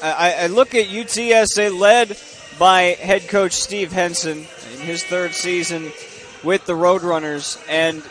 I look at UTSA led by head coach Steve Henson in his third season with the Roadrunners, and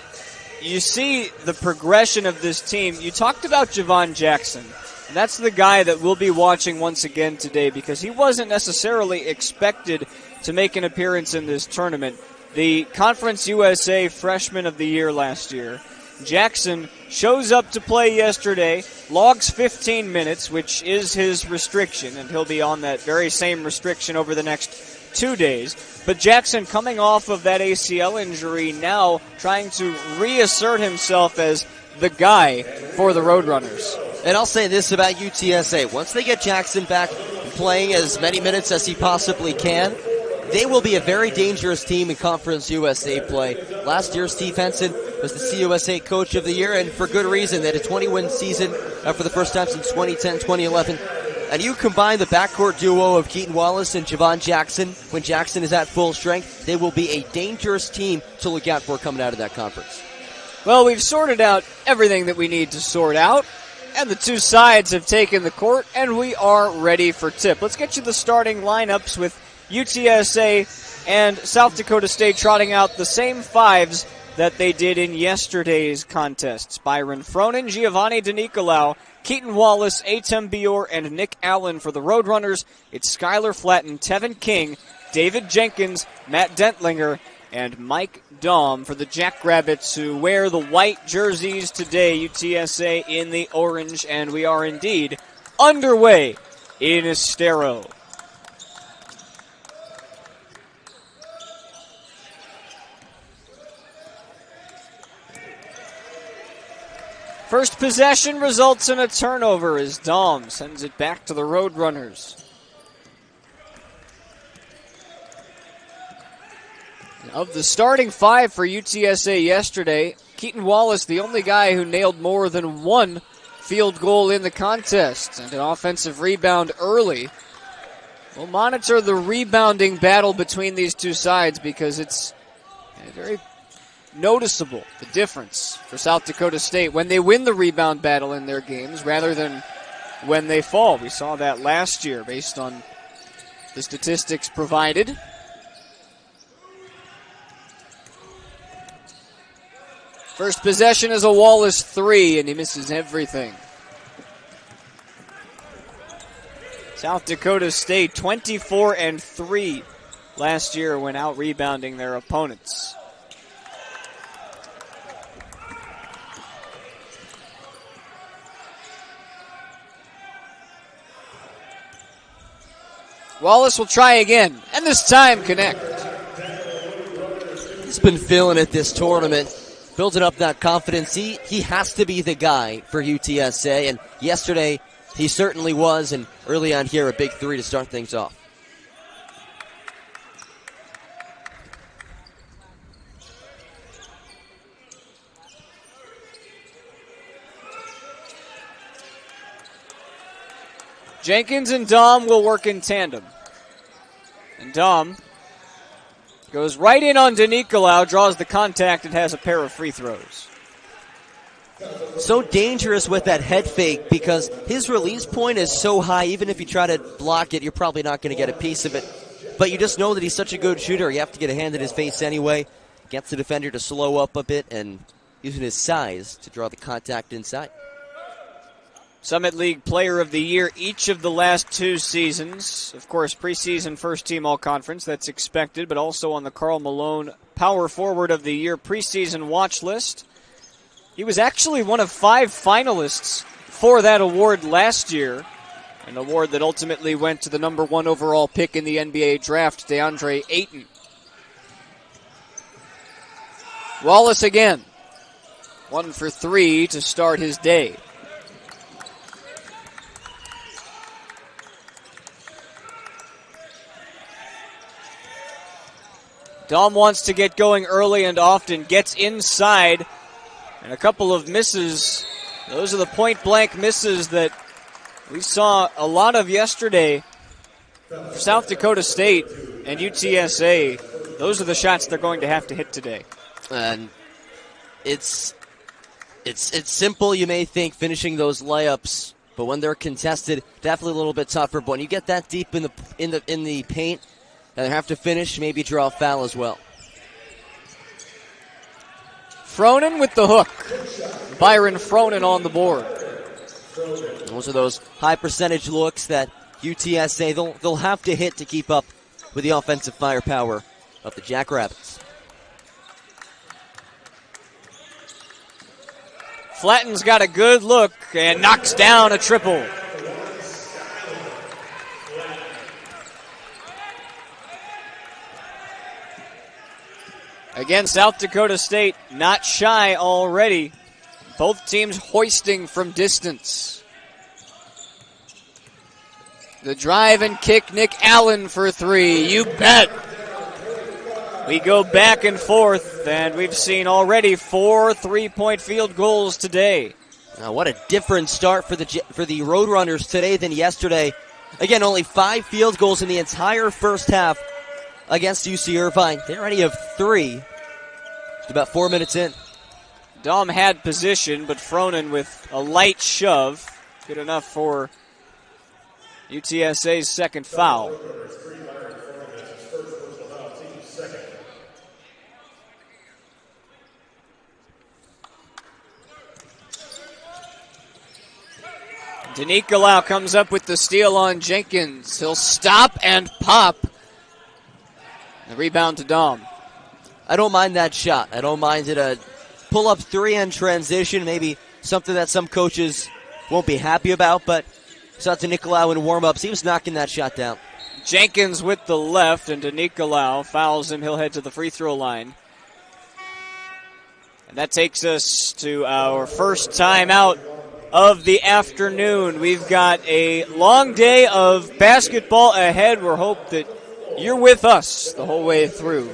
you see the progression of this team. You talked about Javon Jackson, and that's the guy that we'll be watching once again today because he wasn't necessarily expected to make an appearance in this tournament. The Conference USA Freshman of the Year last year. Jackson shows up to play yesterday, logs 15 minutes, which is his restriction, and he'll be on that very same restriction over the next 2 days. But Jackson, coming off of that ACL injury, now trying to reassert himself as the guy for the Roadrunners. And I'll say this about UTSA. Once they get Jackson back playing as many minutes as he possibly can, they will be a very dangerous team in Conference USA play. Last year, Steve Henson was the CUSA Coach of the Year, and for good reason. They had a 20-win season for the first time since 2010, 2011. And you combine the backcourt duo of Keaton Wallace and Javon Jackson, when Jackson is at full strength, they will be a dangerous team to look out for coming out of that conference. Well, we've sorted out everything that we need to sort out, and the two sides have taken the court, and we are ready for tip. Let's get you the starting lineups with UTSA and South Dakota State trotting out the same fives that they did in yesterday's contests. Byron Fronin, Giovanni DeNicolau, Keaton Wallace, Atem Bior, and Nick Allen for the Roadrunners. It's Skylar Flatten, Tevin King, David Jenkins, Matt Dentlinger, and Mike Daum for the Jackrabbits, who wear the white jerseys today. UTSA in the orange, and we are indeed underway in Estero. First possession results in a turnover as Daum sends it back to the Roadrunners. Of the starting five for UTSA yesterday, Keaton Wallace, the only guy who nailed more than one field goal in the contest, and an offensive rebound early. We'll monitor the rebounding battle between these two sides because it's very noticeable, the difference for South Dakota State when they win the rebound battle in their games rather than when they fall. We saw that last year based on the statistics provided. First possession is a Wallace three, and he misses everything. South Dakota State 24-3 last year when out rebounding their opponents. Wallace will try again, and this time connect. He's been feeling it this tournament, building up that confidence. He has to be the guy for UTSA, and yesterday he certainly was, and early on here, a big three to start things off. Jenkins and Daum will work in tandem. And Daum goes right in on DeNicolau, draws the contact, and has a pair of free throws. So dangerous with that head fake because his release point is so high, even if you try to block it, you're probably not going to get a piece of it. But you just know that he's such a good shooter, you have to get a hand in his face anyway. Gets the defender to slow up a bit and using his size to draw the contact inside. Summit League Player of the Year each of the last two seasons. Of course, preseason first-team all-conference, that's expected, but also on the Karl Malone Power Forward of the Year preseason watch list. He was actually one of 5 finalists for that award last year, an award that ultimately went to the number 1 overall pick in the NBA draft, DeAndre Ayton. Wallace again. 1 for 3 to start his day. Daum wants to get going early and often, gets inside, and a couple of misses. Those are the point-blank misses that we saw a lot of yesterday. South Dakota State and UTSA, those are the shots they're going to have to hit today. And it's simple, you may think, finishing those layups, but when they're contested, definitely a little bit tougher. But when you get that deep in the paint, and they have to finish, maybe draw a foul as well. Fronin with the hook. Byron Fronin on the board. Those are those high percentage looks that UTSA, they'll have to hit to keep up with the offensive firepower of the Jackrabbits. Flatten's got a good look and knocks down a triple. Again, South Dakota State not shy already. Both teams hoisting from distance. The drive and kick, Nick Allen for three. You bet. We go back and forth, and we've seen already 4 3-point field goals today. Now, what a different start for the Roadrunners today than yesterday. Again, only 5 field goals in the entire first half against UC Irvine. They already have 3. About 4 minutes in. Dom had position, but Fronin with a light shove. Good enough for UTSA's second foul. Denicolau comes up with the steal on Jenkins. He'll stop and pop. The rebound to Dom. I don't mind that shot. I don't mind it. A pull-up 3 in transition, maybe something that some coaches won't be happy about, but saw Denicolau in warm-ups. He was knocking that shot down. Jenkins with the left, and Denicolau fouls him. He'll head to the free throw line. And that takes us to our first timeout of the afternoon. We've got a long day of basketball ahead. We hope that you're with us the whole way through.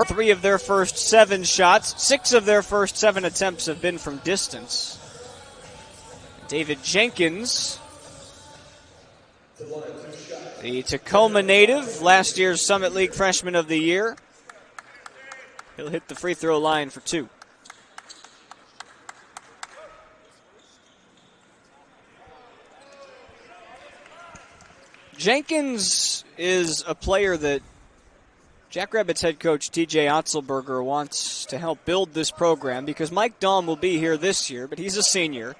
3 of their first 7 shots, 6 of their first 7 attempts have been from distance. David Jenkins, the Tacoma native, last year's Summit League Freshman of the Year. He'll hit the free throw line for 2. Jenkins is a player that Jackrabbits head coach TJ Otzelberger wants to help build this program because Mike Daum will be here this year, but he's a senior.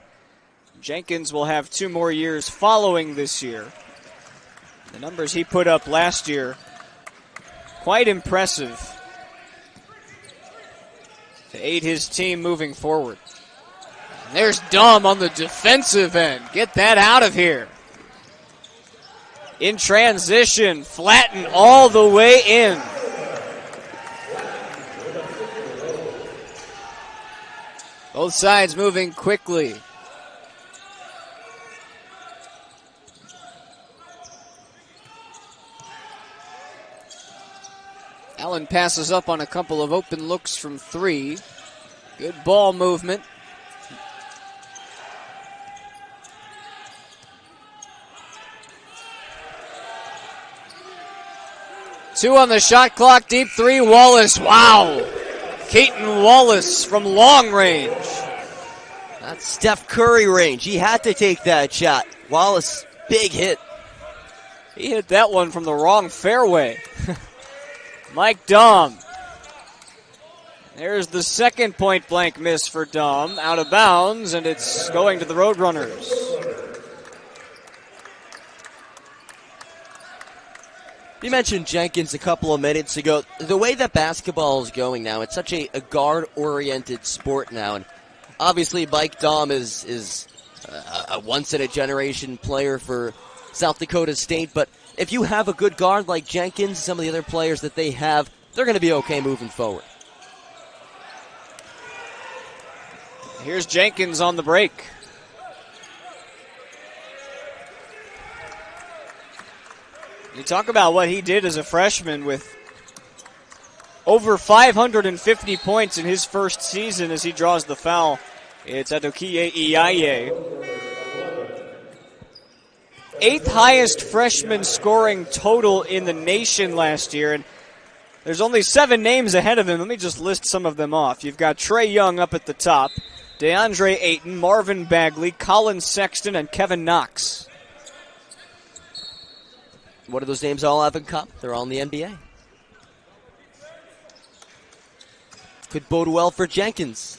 Jenkins will have 2 more years following this year. The numbers he put up last year, quite impressive to aid his team moving forward. And there's Daum on the defensive end. Get that out of here. In transition, Flatten all the way in. Both sides moving quickly. Allen passes up on a couple of open looks from 3. Good ball movement. Two on the shot clock, deep 3, Wallace. Wow. Keaton Wallace from long range. That's Steph Curry range. He had to take that shot. Wallace, big hit. He hit that one from the wrong fairway. Mike Daum. There's the second point blank miss for Daum. Out of bounds, and it's going to the Roadrunners. You mentioned Jenkins a couple of minutes ago. The way that basketball is going now, it's such a guard-oriented sport now. And obviously, Mike Daum is a once-in-a-generation player for South Dakota State. But if you have a good guard like Jenkins, some of the other players that they have, they're going to be okay moving forward. Here's Jenkins on the break. You talk about what he did as a freshman with over 550 points in his first season as he draws the foul. It's Adokiye Iyaye. 8th highest freshman scoring total in the nation last year, and there's only 7 names ahead of him. Let me just list some of them off. You've got Trey Young up at the top. DeAndre Ayton, Marvin Bagley, Colin Sexton, and Kevin Knox. What do those names all have in common? They're all in the NBA. Could bode well for Jenkins.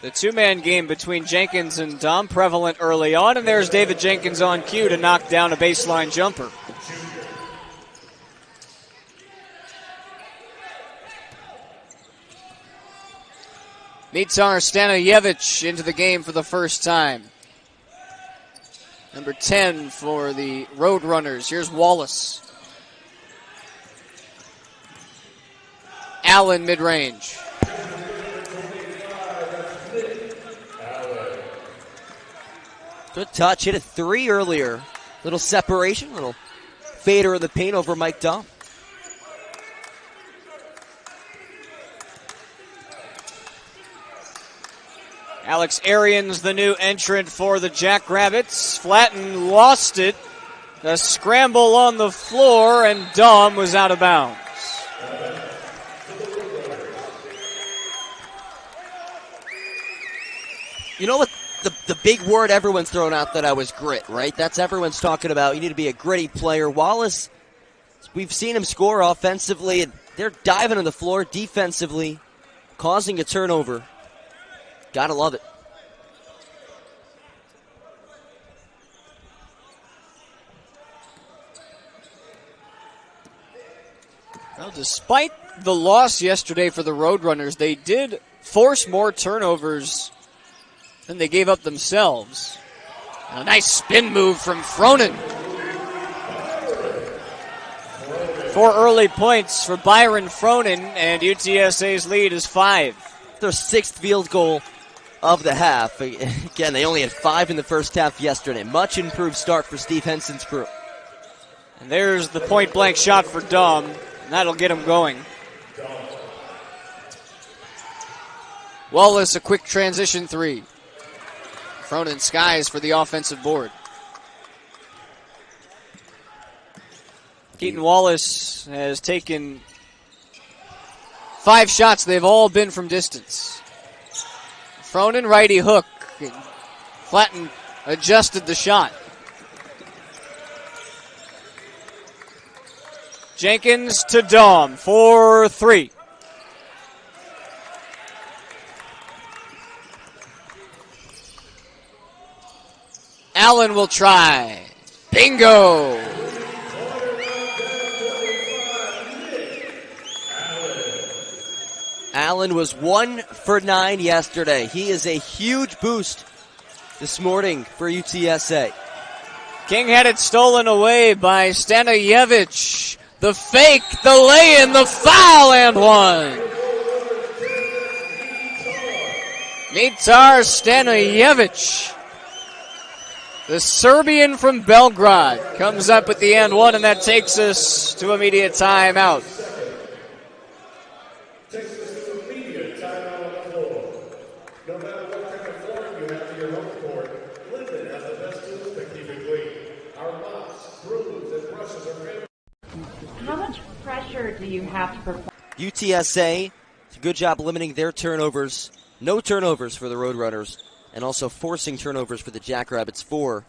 The two-man game between Jenkins and Dom prevalent early on, and there's David Jenkins on cue to knock down a baseline jumper. Mitar Stanojevic into the game for the first time. Number 10 for the Roadrunners. Here's Wallace. Allen mid-range. Good touch. Hit a three earlier. Little separation. Little fader in the paint over Mike Dom. Alex Arians, the new entrant for the Jackrabbits. Flatten lost it. A scramble on the floor, and Dom was out of bounds. You know what? The big word everyone's thrown out that was grit, right? That's everyone's talking about. You need to be a gritty player. Wallace, we've seen him score offensively, and they're diving on the floor defensively, causing a turnover. Gotta love it. Well, despite the loss yesterday for the Roadrunners, they did force more turnovers than they gave up themselves. And a nice spin move from Fronin. 4 early points for Byron Fronin, and UTSA's lead is 5. Their 6th field goal of the half. Again, they only had 5 in the first half yesterday. Much improved start for Steve Henson's crew. And there's the point-blank shot for Dom, and that'll get him going. Wallace, a quick transition 3. Fronin skies for the offensive board. Keaton Wallace has taken 5 shots. They've all been from distance. Fronin, righty hook. Flatten adjusted the shot. Jenkins to Dom for 3. Allen will try. Bingo! Allen was 1 for 9 yesterday. He is a huge boost this morning for UTSA. King had it stolen away by Stanojevic. The fake, the lay-in, the foul, and 1. Mitar Stanojevic, the Serbian from Belgrade, comes up with the and 1, and that takes us to immediate timeout. How much pressure do you have to perform? UTSA, it's a good job limiting their turnovers. No turnovers for the Roadrunners, and also forcing turnovers for the Jackrabbits. 4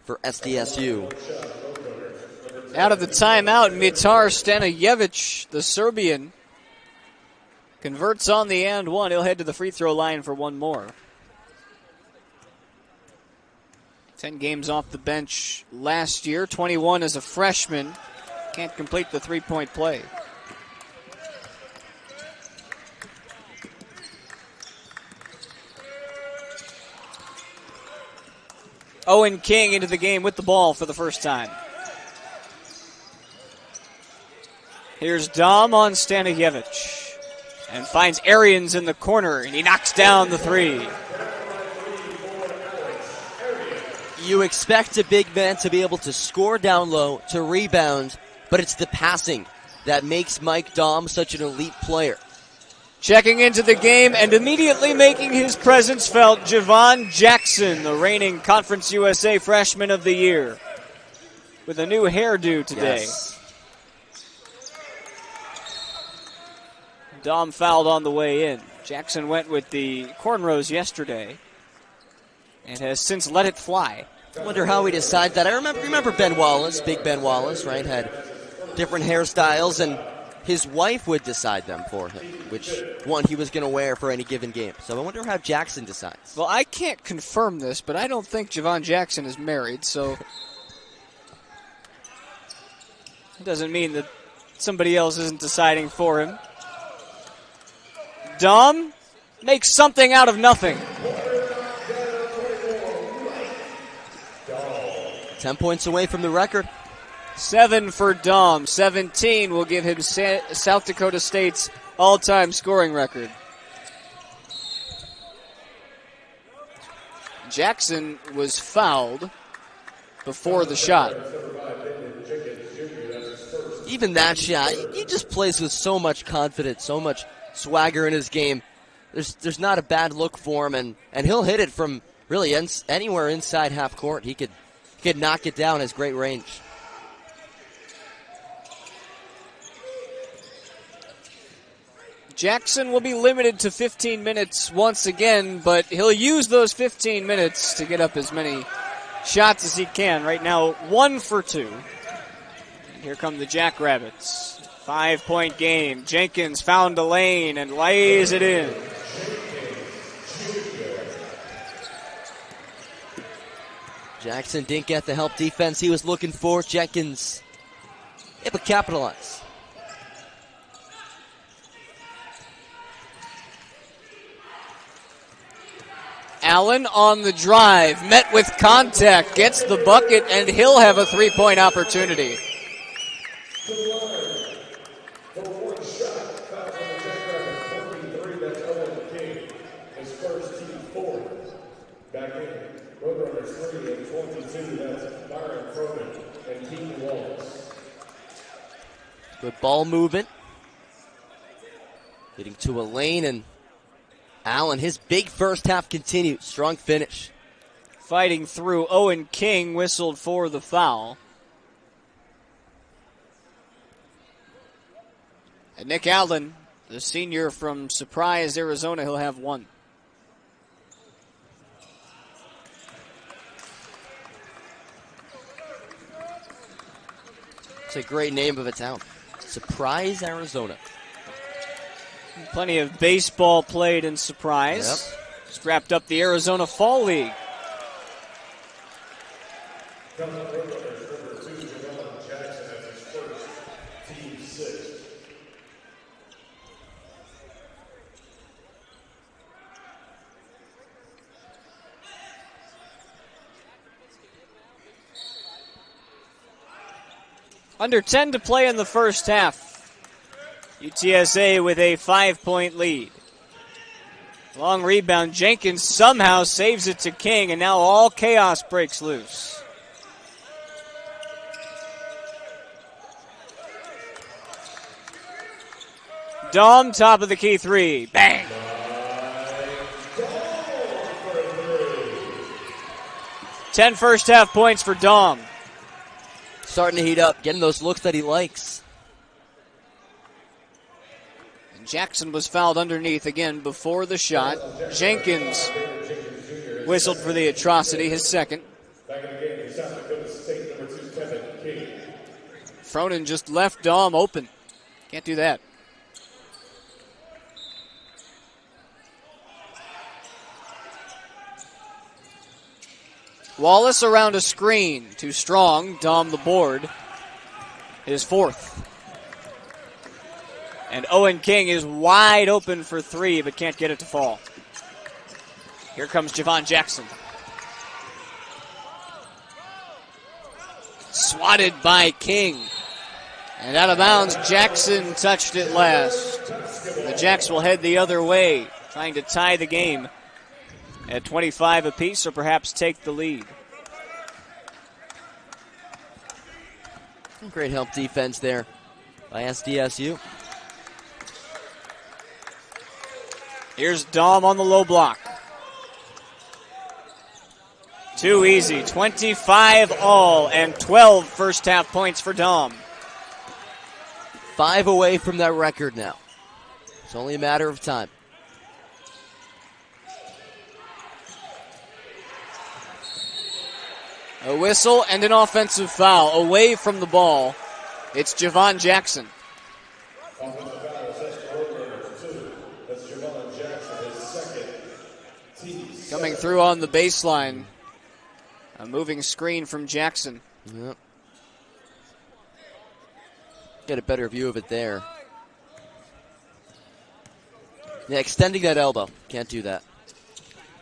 for SDSU. Out of the timeout, Mitar Stanojevic, the Serbian, converts on the and 1. He'll head to the free throw line for 1 more. 10 games off the bench last year, 21 as a freshman. Can't complete the three-point play. Owen King into the game with the ball for the first time. Here's Dom on Stanojevic. And finds Arians in the corner, and he knocks down the 3. You expect a big man to be able to score down low, to rebound, but it's the passing that makes Mike Dom such an elite player. Checking into the game and immediately making his presence felt, Javon Jackson, the reigning Conference USA Freshman of the Year, with a new hairdo today. Yes. Dom fouled on the way in. Jackson went with the cornrows yesterday and has since let it fly. I wonder how he decided that. I remember Ben Wallace, Big Ben Wallace, right, had different hairstyles, and his wife would decide them for him, which one he was going to wear for any given game. So I wonder how Jackson decides. Well, I can't confirm this, but I don't think Javon Jackson is married, so it doesn't mean that somebody else isn't deciding for him. Dom makes something out of nothing. 10 points away from the record. 7 for Dom. 17 will give him South Dakota State's all-time scoring record. Jackson was fouled before the shot. Even that shot, he just plays with so much confidence, so much swagger in his game. There's not a bad look for him, and he'll hit it from really anywhere inside half court. He could knock it down. Has great range. Jackson will be limited to 15 minutes once again, but he'll use those 15 minutes to get up as many shots as he can. Right now, 1 for 2. And here come the Jackrabbits. 5-point game. Jenkins found a lane and lays it in. Jackson didn't get the help defense he was looking for. Jenkins able to capitalize. Allen on the drive, met with contact, gets the bucket, and he'll have a three-point opportunity. Good ball movement. Getting to a lane, and Allen, his big first half continues. Strong finish. Fighting through. Owen King whistled for the foul. And Nick Allen, the senior from Surprise, Arizona, he'll have 1. It's a great name of a town. Surprise, Arizona. Plenty of baseball played in Surprise. Yep. Just wrapped up the Arizona Fall League. Under 10 to play in the first half. UTSA with a 5-point lead. Long rebound. Jenkins somehow saves it to King, and now all chaos breaks loose. Dom, top of the key three. Bang! Ten first half points for Dom. Starting to heat up, getting those looks that he likes. Jackson was fouled underneath again before the shot. Jenkins whistled for the atrocity, his second. Fronin just left Dom open. Can't do that. Wallace around a screen. Too strong. Dom the board. His fourth. And Owen King is wide open for 3, but can't get it to fall. Here comes Javon Jackson. Swatted by King. And out of bounds, Jackson touched it last. The Jacks will head the other way, trying to tie the game at 25 apiece, or perhaps take the lead. Great help defense there by SDSU. Here's Dom on the low block. Too easy. 25 all and 12 first half points for Dom. 5 away from that record now. It's only a matter of time. A whistle and an offensive foul away from the ball. It's Javon Jackson. Coming through on the baseline. A moving screen from Jackson. Yep. Get a better view of it there. Yeah, extending that elbow. Can't do that.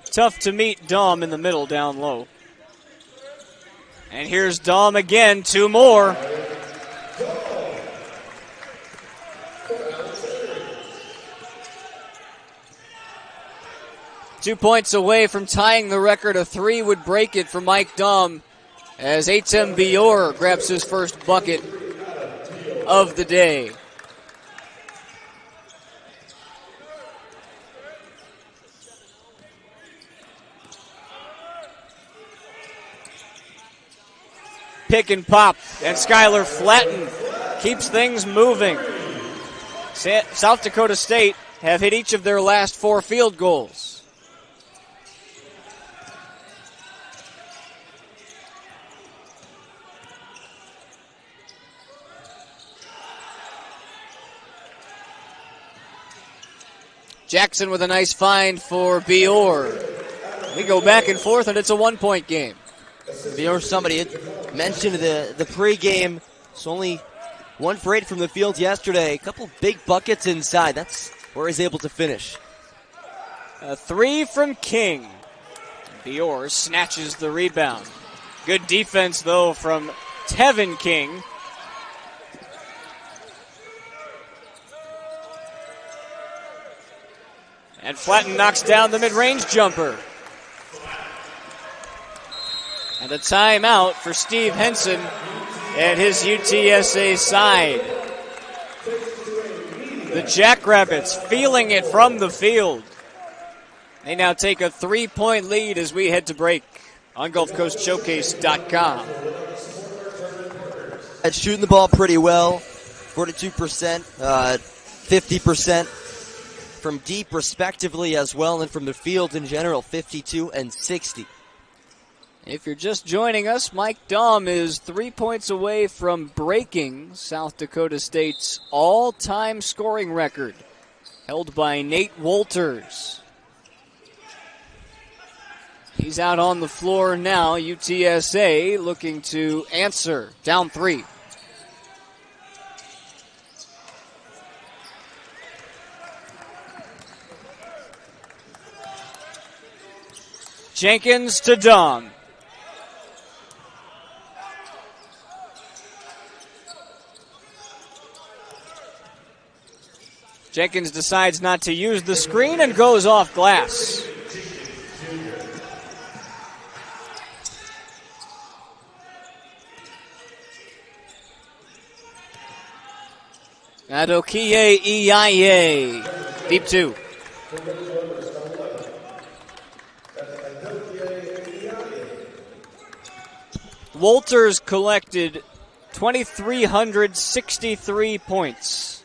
Tough to meet Dom in the middle down low. And here's Dom again, 2 more. Two points away from tying the record. A 3 would break it for Mike Dom as Atem Bior grabs his first bucket of the day. Pick and pop, and Skylar Flatten keeps things moving. South Dakota State have hit each of their last 4 field goals. Jackson with a nice find for Bior. We go back and forth, and it's a 1-point game. Bior, somebody had mentioned the pregame. It's only 1 for 8 from the field yesterday. A couple big buckets inside. That's where he's able to finish. A 3 from King. Bior snatches the rebound. Good defense, though, from Tevin King. And Flatten knocks down the mid-range jumper. And a timeout for Steve Henson and his UTSA side. The Jackrabbits feeling it from the field. They now take a 3-point lead as we head to break on GulfCoastShowcase.com. Shooting the ball pretty well, 42%, 50%. From deep respectively as well, and from the field in general, 52 and 60. If you're just joining us, Mike Dom is 3 points away from breaking South Dakota State's all-time scoring record, held by Nate Wolters. He's out on the floor now. UTSA looking to answer, down 3. Jenkins to Dom. Jenkins decides not to use the screen and goes off glass. Adokie Iyaye, deep 2. Wolters collected 2,363 points.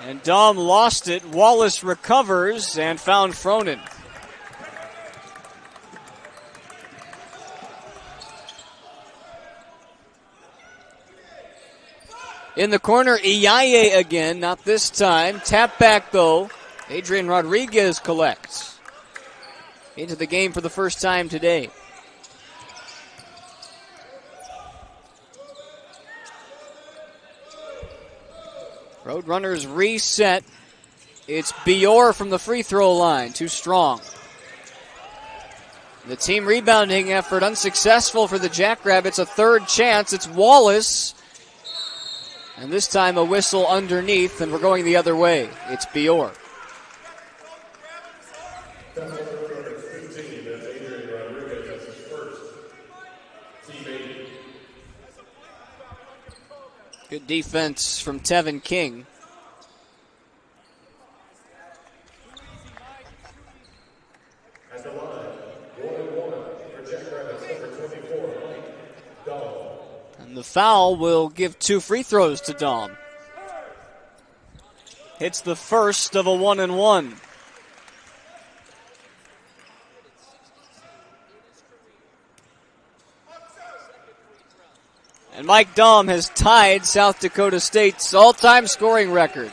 And Dom lost it. Wallace recovers and found Fronin. In the corner, Iyaye again, not this time. Tap back though. Adrian Rodriguez collects. Into the game for the first time today. Roadrunners reset. It's Bior from the free throw line, too strong. The team rebounding effort unsuccessful for the Jackrabbits. A third chance. It's Wallace. And this time a whistle underneath, and we're going the other way. It's Bior. Good defense from Tevin King. At the line, 1-1 for Jackrabbits, number 24, Mike Dom. And the foul will give 2 free throws to Dom. Hits the first of a 1-and-1. And Mike Dom has tied South Dakota State's all-time scoring record.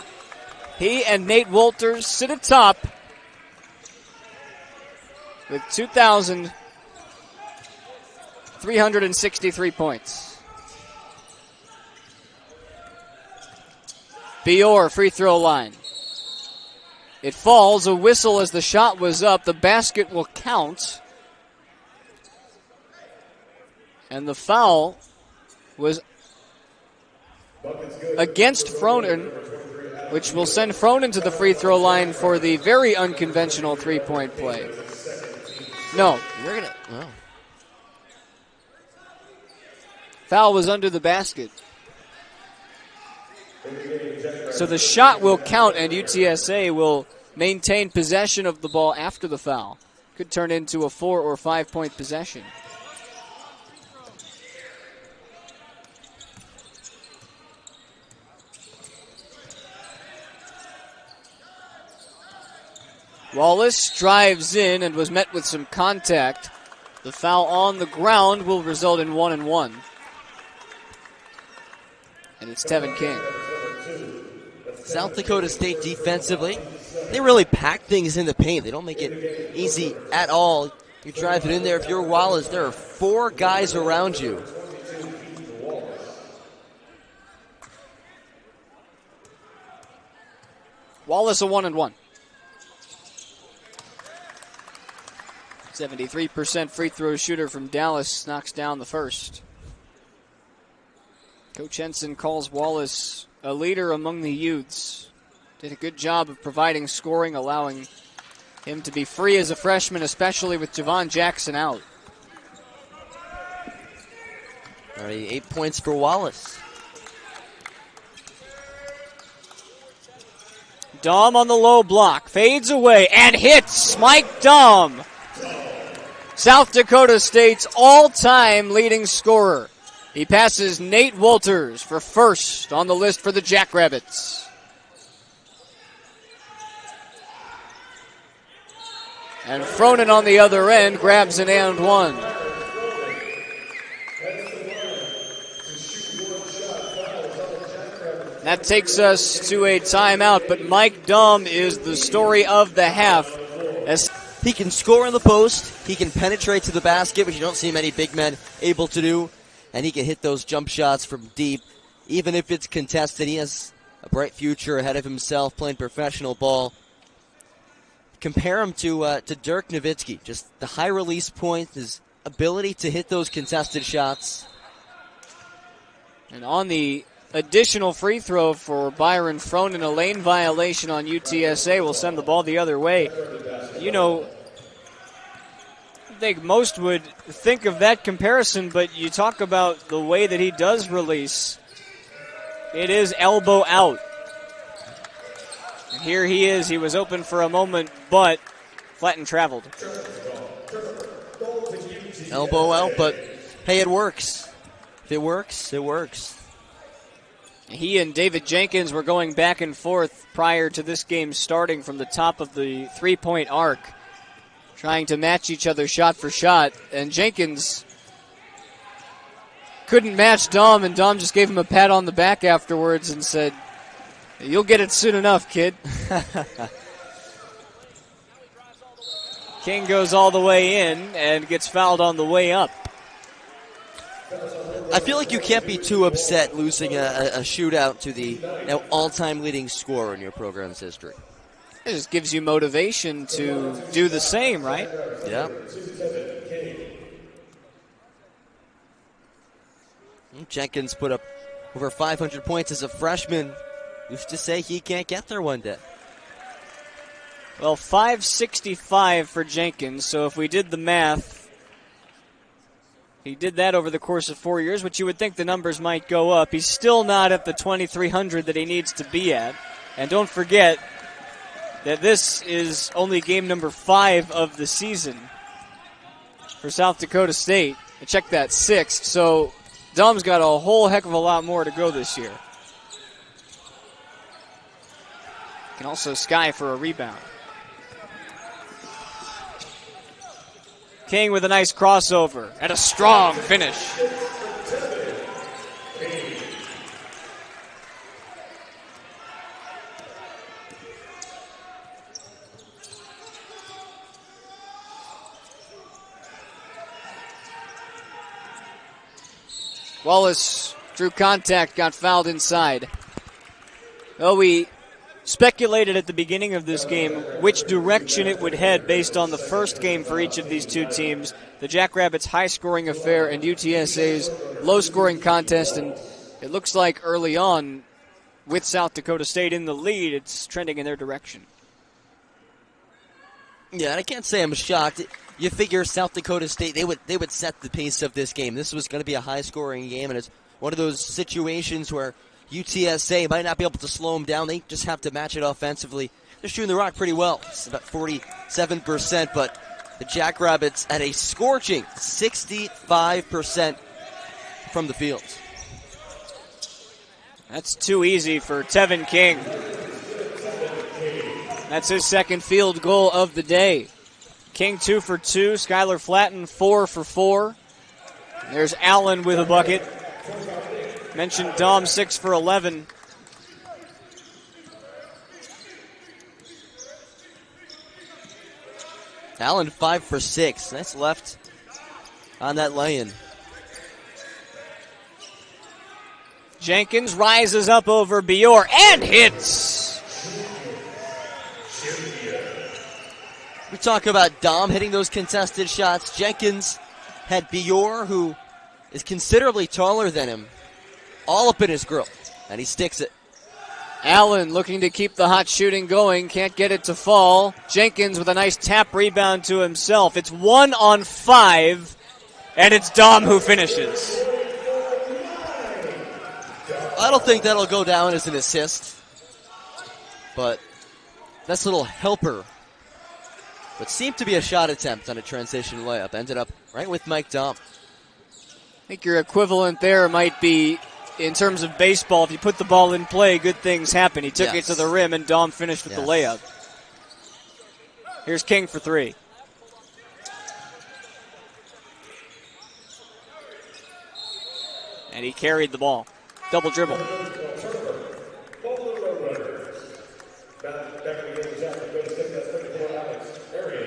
He and Nate Wolters sit atop with 2,363 points. Bior, free throw line. It falls, a whistle as the shot was up. The basket will count. And the foul was against Fronin, which will send Fronin to the free throw line for the very unconventional three-point play. No. Foul was under the basket. So the shot will count, and UTSA will maintain possession of the ball after the foul. Could turn into a 4 or 5 point possession. Wallace drives in and was met with some contact. The foul on the ground will result in 1-and-1. And it's Tevin King. South Dakota State defensively, they really pack things in the paint. They don't make it easy at all. You drive it in there. If you're Wallace, there are 4 guys around you. Wallace a 1-and-1. 73% free throw shooter from Dallas knocks down the first. Coach Henson calls Wallace a leader among the youths. Did a good job of providing scoring, allowing him to be free as a freshman, especially with Javon Jackson out. Already 8 points for Wallace. Dom on the low block, fades away, and hits Mike Dom. South Dakota State's all-time leading scorer. He passes Nate Wolters for first on the list for the Jackrabbits. And Fronin on the other end grabs an and one. That takes us to a timeout, but Mike Dom is the story of the half. As he can score in the post, he can penetrate to the basket, which you don't see many big men able to do, and he can hit those jump shots from deep. Even if it's contested, he has a bright future ahead of himself playing professional ball. Compare him to Dirk Nowitzki, just the high release point, his ability to hit those contested shots. And on the additional free throw for Byron Fronin, a lane violation on UTSA will send the ball the other way. You know, I think most would think of that comparison, but you talk about the way that he does release. It is elbow out. And here he is. He was open for a moment, but flat and traveled. Elbow out, but hey, it works. If it works, it works. He and David Jenkins were going back and forth prior to this game starting from the top of the three-point arc, trying to match each other shot for shot. And Jenkins couldn't match Dom, and Dom just gave him a pat on the back afterwards and said, "You'll get it soon enough, kid." King goes all the way in and gets fouled on the way up. I feel like you can't be too upset losing a shootout to the now all-time leading scorer in your program's history. It just gives you motivation to do the same, right? Yeah. Jenkins put up over 500 points as a freshman. Used to say he can't get there one day. Well, 565 for Jenkins, so if we did the math, he did that over the course of 4 years, which you would think the numbers might go up. He's still not at the 2,300 that he needs to be at. And don't forget that this is only game number 5 of the season for South Dakota State. Check that, 6th. So Dom's got a whole heck of a lot more to go this year. Can also sky for a rebound. King with a nice crossover and a strong finish. Wallace drew contact, got fouled inside. Well, we speculated at the beginning of this game which direction it would head based on the first game for each of these two teams. The Jackrabbits' high-scoring affair and UTSA's low-scoring contest. And it looks like early on, with South Dakota State in the lead, it's trending in their direction. Yeah, and I can't say I'm shocked. You figure South Dakota State, they would set the pace of this game. This was going to be a high-scoring game, and it's one of those situations where UTSA might not be able to slow them down. They just have to match it offensively. They're shooting the rock pretty well. It's about 47%, but the Jackrabbits at a scorching 65% from the field. That's too easy for Tevin King. That's his second field goal of the day. King 2 for 2. Skylar Flatten 4 for 4. There's Allen with a bucket. Mentioned Dom 6 for 11. Allen 5 for 6. Nice left on that lay-in. Jenkins rises up over Bior and hits. We talk about Dom hitting those contested shots. Jenkins had Bior, who is considerably taller than him, all up in his grill, and he sticks it. Allen looking to keep the hot shooting going, can't get it to fall. Jenkins with a nice tap rebound to himself. It's 1 on 5, and it's Dom who finishes. I don't think that'll go down as an assist, but that's a little helper. What seemed to be a shot attempt on a transition layup ended up right with Mike Dom. I think your equivalent there might be, in terms of baseball, if you put the ball in play, good things happen. He took it to the rim, and Dom finished with the layup. Here's King for 3. And he carried the ball. Double dribble.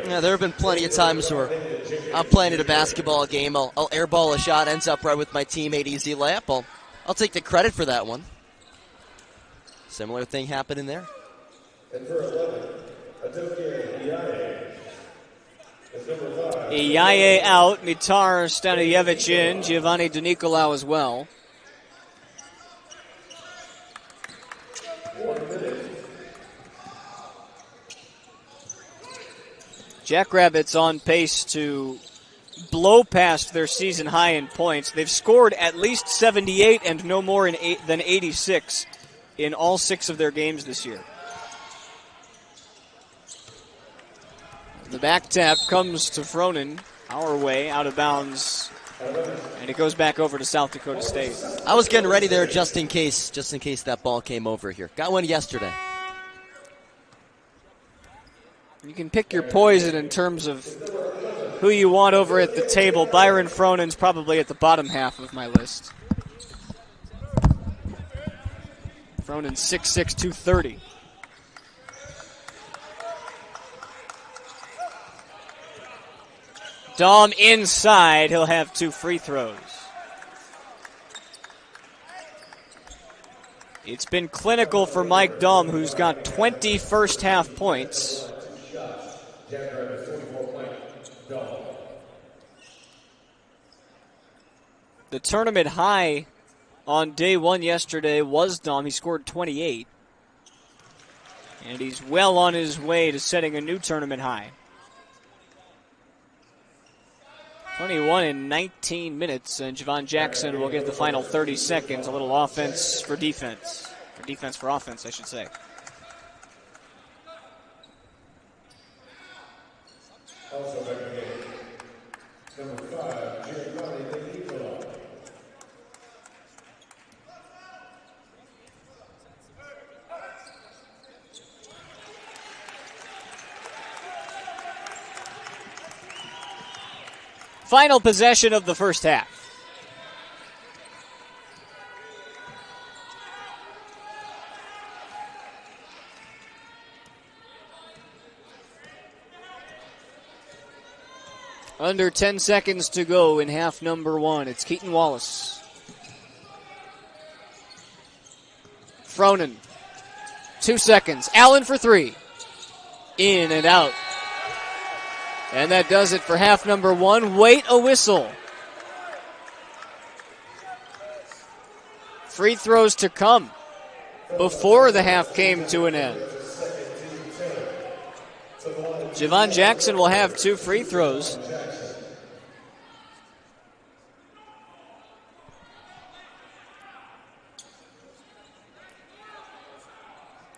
Yeah, there have been plenty of times where I'm playing at a basketball game. I'll airball a shot, ends up right with my teammate, easy layup. I'll take the credit for that one. Similar thing happened in there. And for 11, Iyaye out, Mitar Staniyevich in, Giovanni DeNicolau as well. Jackrabbits on pace to blow past their season high in points. They've scored at least 78 and no more than 86 in all 6 of their games this year. The back tap comes to Fronin, our way, out of bounds, and it goes back over to South Dakota State. I was getting ready there just in case that ball came over here. Got one yesterday. You can pick your poison in terms of who you want over at the table. Byron Fronin's probably at the bottom half of my list. Fronin 6'6", 230. Dom inside. He'll have 2 free throws. It's been clinical for Mike Dom, who's got 20 first-half points. The tournament high on day 1 yesterday was Dom. He scored 28. And he's well on his way to setting a new tournament high. 21 in 19 minutes, and Javon Jackson will get the final 30 seconds. A little offense for defense. Or defense for offense, I should say. Also back in the game, number 5, Giovanni DeNicolau. Final possession of the first half. Under 10 seconds to go in half number one. It's Keaton Wallace. Fronin. 2 seconds. Allen for three. In and out. And that does it for half number one. Wait a whistle. Free throws to come before the half came to an end. Javon Jackson will have 2 free throws.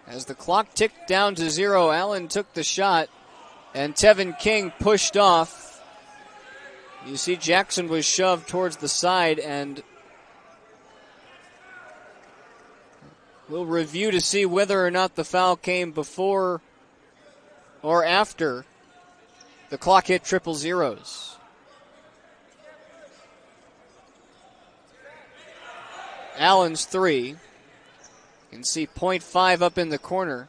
As the clock ticked down to 0, Allen took the shot, and Tevin King pushed off. You see Jackson was shoved towards the side, and we'll review to see whether or not the foul came before or after the clock hit triple zeros. Allen's three. You can see 0.5 up in the corner.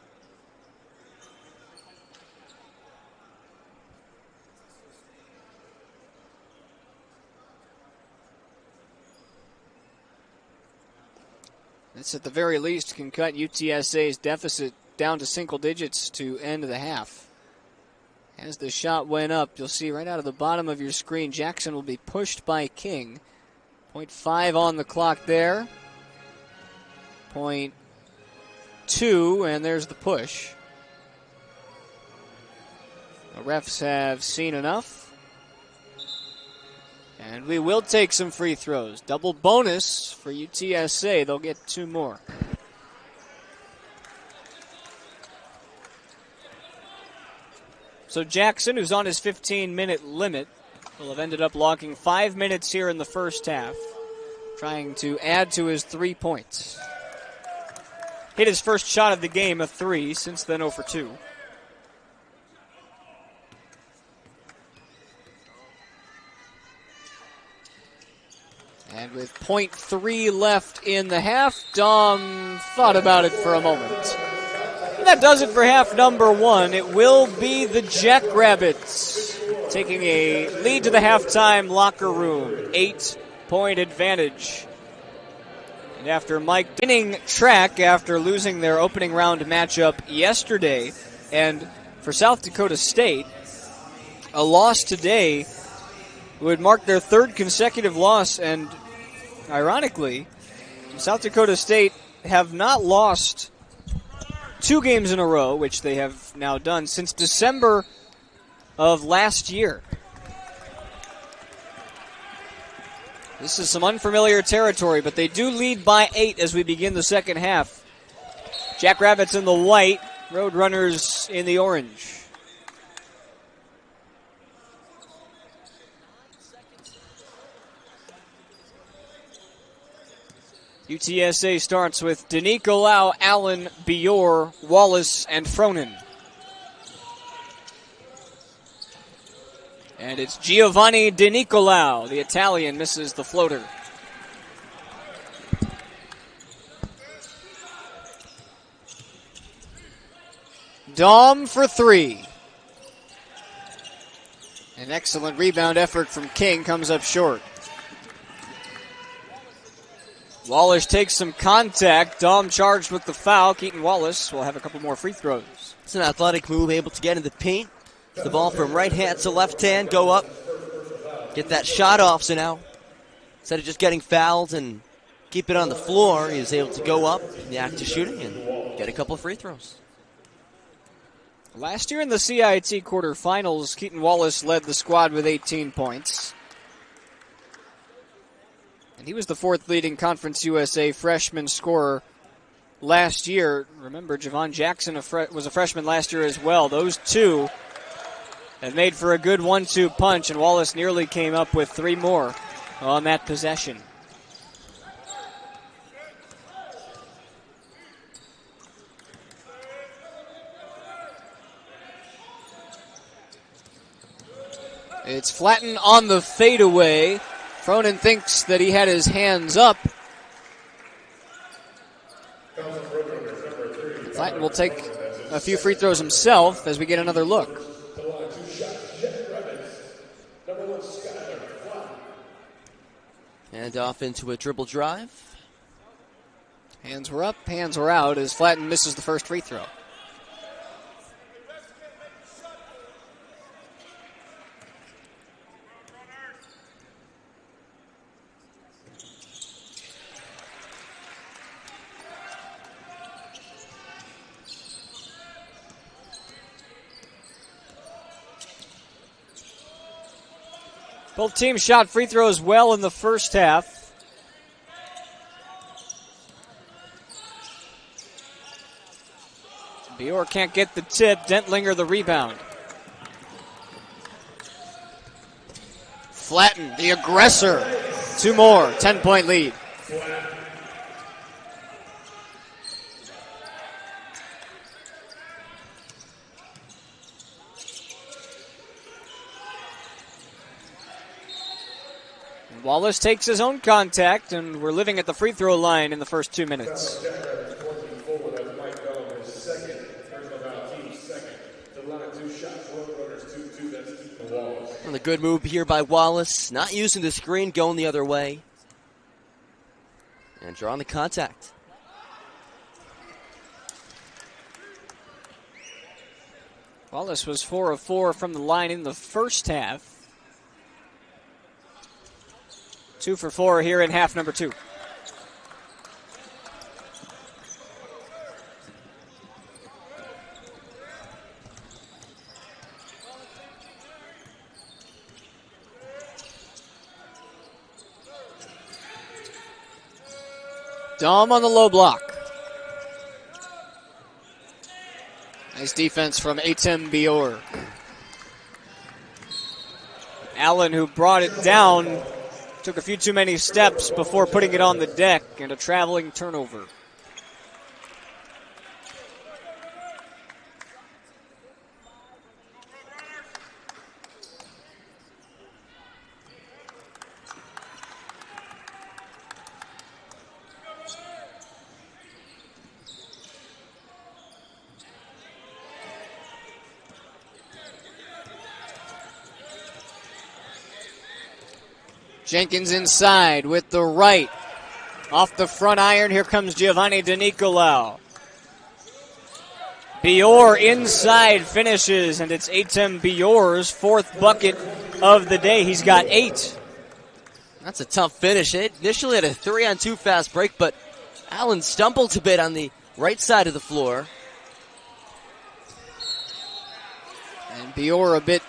This, at the very least, can cut UTSA's deficit down to single digits to end the half. As the shot went up, you'll see right out of the bottom of your screen, Jackson will be pushed by King. 0.5 on the clock there. 0.2, and there's the push. The refs have seen enough. And we will take some free throws. Double bonus for UTSA. They'll get 2 more. So Jackson, who's on his 15-minute limit, will have ended up logging 5 minutes here in the first half, trying to add to his 3 points. Hit his first shot of the game, a 3, since then 0 for 2. And with 0.3 left in the half, Dom thought about it for a moment. And that does it for half number one. It will be the Jackrabbits taking a lead to the halftime locker room. 8-point advantage. And after Mike winning track after losing their opening round matchup yesterday, and for South Dakota State, a loss today would mark their 3rd consecutive loss, and ironically, South Dakota State have not lost 2 games in a row, which they have now done, since December of last year. This is some unfamiliar territory, but they do lead by 8 as we begin the second half. Jackrabbits in the white, Roadrunners in the orange. UTSA starts with DeNicolau, Allen, Bior, Wallace, and Fronin. And it's Giovanni DeNicolau, the Italian, misses the floater. Dom for 3. An excellent rebound effort from King, comes up short. Wallace takes some contact. Dom charged with the foul. Keaton Wallace will have a couple more free throws. It's an athletic move, able to get in the paint. The ball from right hand to left hand, go up. Get that shot off, so now instead of just getting fouled and keep it on the floor, he was able to go up in the act of shooting and get a couple of free throws. Last year in the CIT quarterfinals, Keaton Wallace led the squad with 18 points. And he was the 4th leading Conference USA freshman scorer last year. Remember, Javon Jackson was a freshman last year as well. Those two have made for a good 1-2 punch, and Wallace nearly came up with 3 more on that possession. It's Flatten on the fadeaway. Cronin thinks that he had his hands up. Flatten will take a few free throws himself as we get another look. And off into a dribble drive. Hands were up, hands were out as Flatten misses the first free throw. Both teams shot free throws well in the first half. Bior can't get the tip. Dentlinger the rebound. Flatten, the aggressor. Two more, 10-point lead. Wallace takes his own contact, and we're living at the free throw line in the first 2 minutes. And a good move here by Wallace, not using the screen, going the other way. And drawing the contact. Wallace was 4 of 4 from the line in the first half. 2 for 4 here in half number 2. Dom on the low block. Nice defense from Atem Bior. Allen, who brought it down, took a few too many steps before putting it on the deck, and a traveling turnover. Jenkins inside with the right. Off the front iron, here comes Giovanni DeNicolau. Bior inside finishes, and it's Atem Bior's 4th bucket of the day. He's got 8. That's a tough finish. It initially had a 3-on-2 fast break, but Allen stumbled a bit on the right side of the floor. And Bior a bit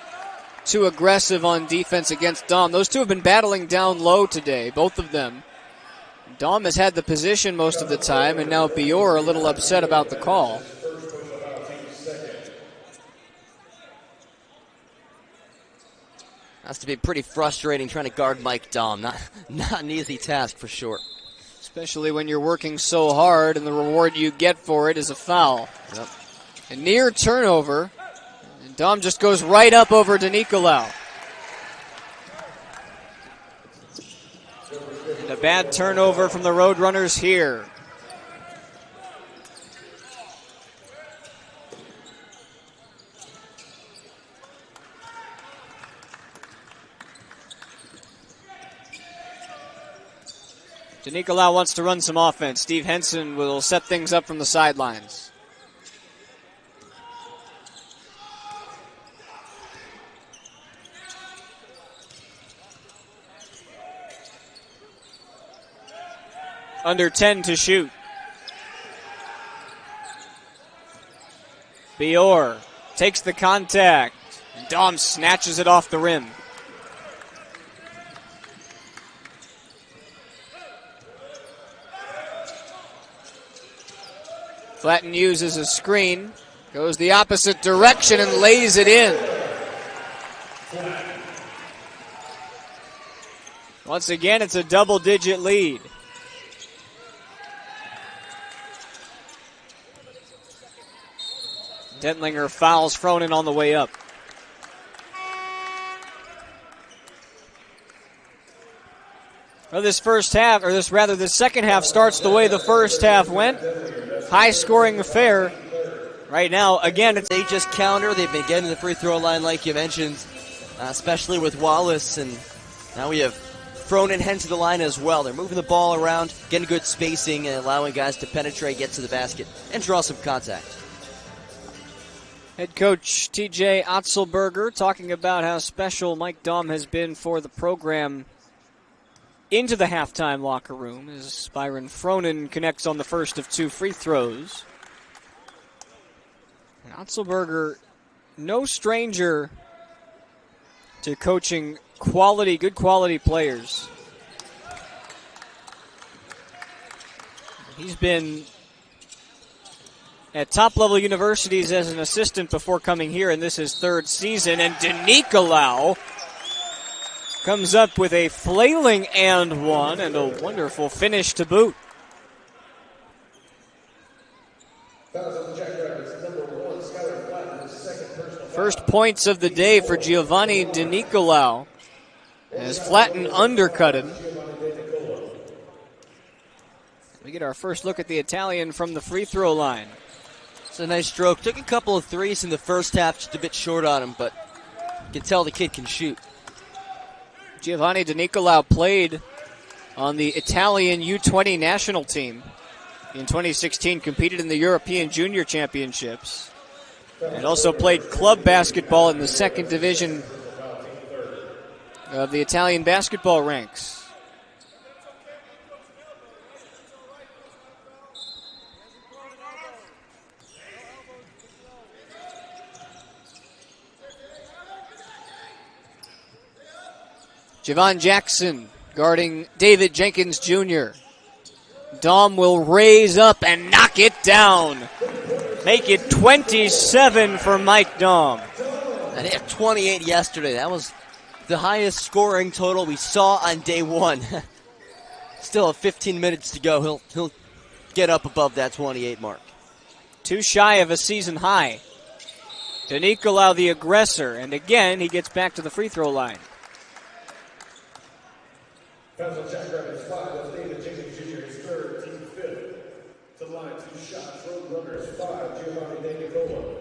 too aggressive on defense against Dom. Those two have been battling down low today, both of them. Dom has had the position most of the time, and now Bior a little upset about the call. Has to be pretty frustrating trying to guard Mike Dom. Not an easy task for sure. Especially when you're working so hard and the reward you get for it is a foul. Yep. A near turnover. And Dom just goes right up over DeNicolau. And a bad turnover from the Roadrunners here. DeNicolau wants to run some offense. Steve Henson will set things up from the sidelines. Under 10 to shoot. Bior takes the contact. Dom snatches it off the rim. Flatten uses a screen, goes the opposite direction and lays it in. Once again, it's a double-digit lead. Dentlinger fouls Fronin on the way up. Well, this second half starts the way the first half went. High-scoring affair. Right now, again, they just counter. They've been getting to the free throw line, like you mentioned, especially with Wallace, and now we have Fronin and Hen to the line as well. They're moving the ball around, getting good spacing, and allowing guys to penetrate, get to the basket, and draw some contact. Head coach TJ Otzelberger talking about how special Mike Daum has been for the program into the halftime locker room as Byron Fronin connects on the first of 2 free throws. And Otzelberger, no stranger to coaching good quality players. He's been at top-level universities as an assistant before coming here, and this is 3rd season. And DeNicolau comes up with a flailing and one and a wonderful finish to boot. First points of the day for Giovanni DeNicolau as Flatten undercut him. We get our first look at the Italian from the free throw line. It's a nice stroke. Took a couple of threes in the first half, just a bit short on him, but you can tell the kid can shoot. Giovanni DeNicolau played on the Italian U20 national team in 2016, competed in the European Junior Championships, and also played club basketball in the 2nd division of the Italian basketball ranks. Javon Jackson guarding David Jenkins Jr. Daum will raise up and knock it down. Make it 27 for Mike Daum. And he had 28 yesterday. That was the highest scoring total we saw on day 1. Still have 15 minutes to go. He'll get up above that 28 mark. Too shy of a season high. DeNicolau the aggressor, and again he gets back to the free throw line. Council Jackrabbits 5, that's David Jenkins Jr. is 3rd, team 5th. To the line, 2 shots, Roadrunners 5, Giovanni DeNicolau.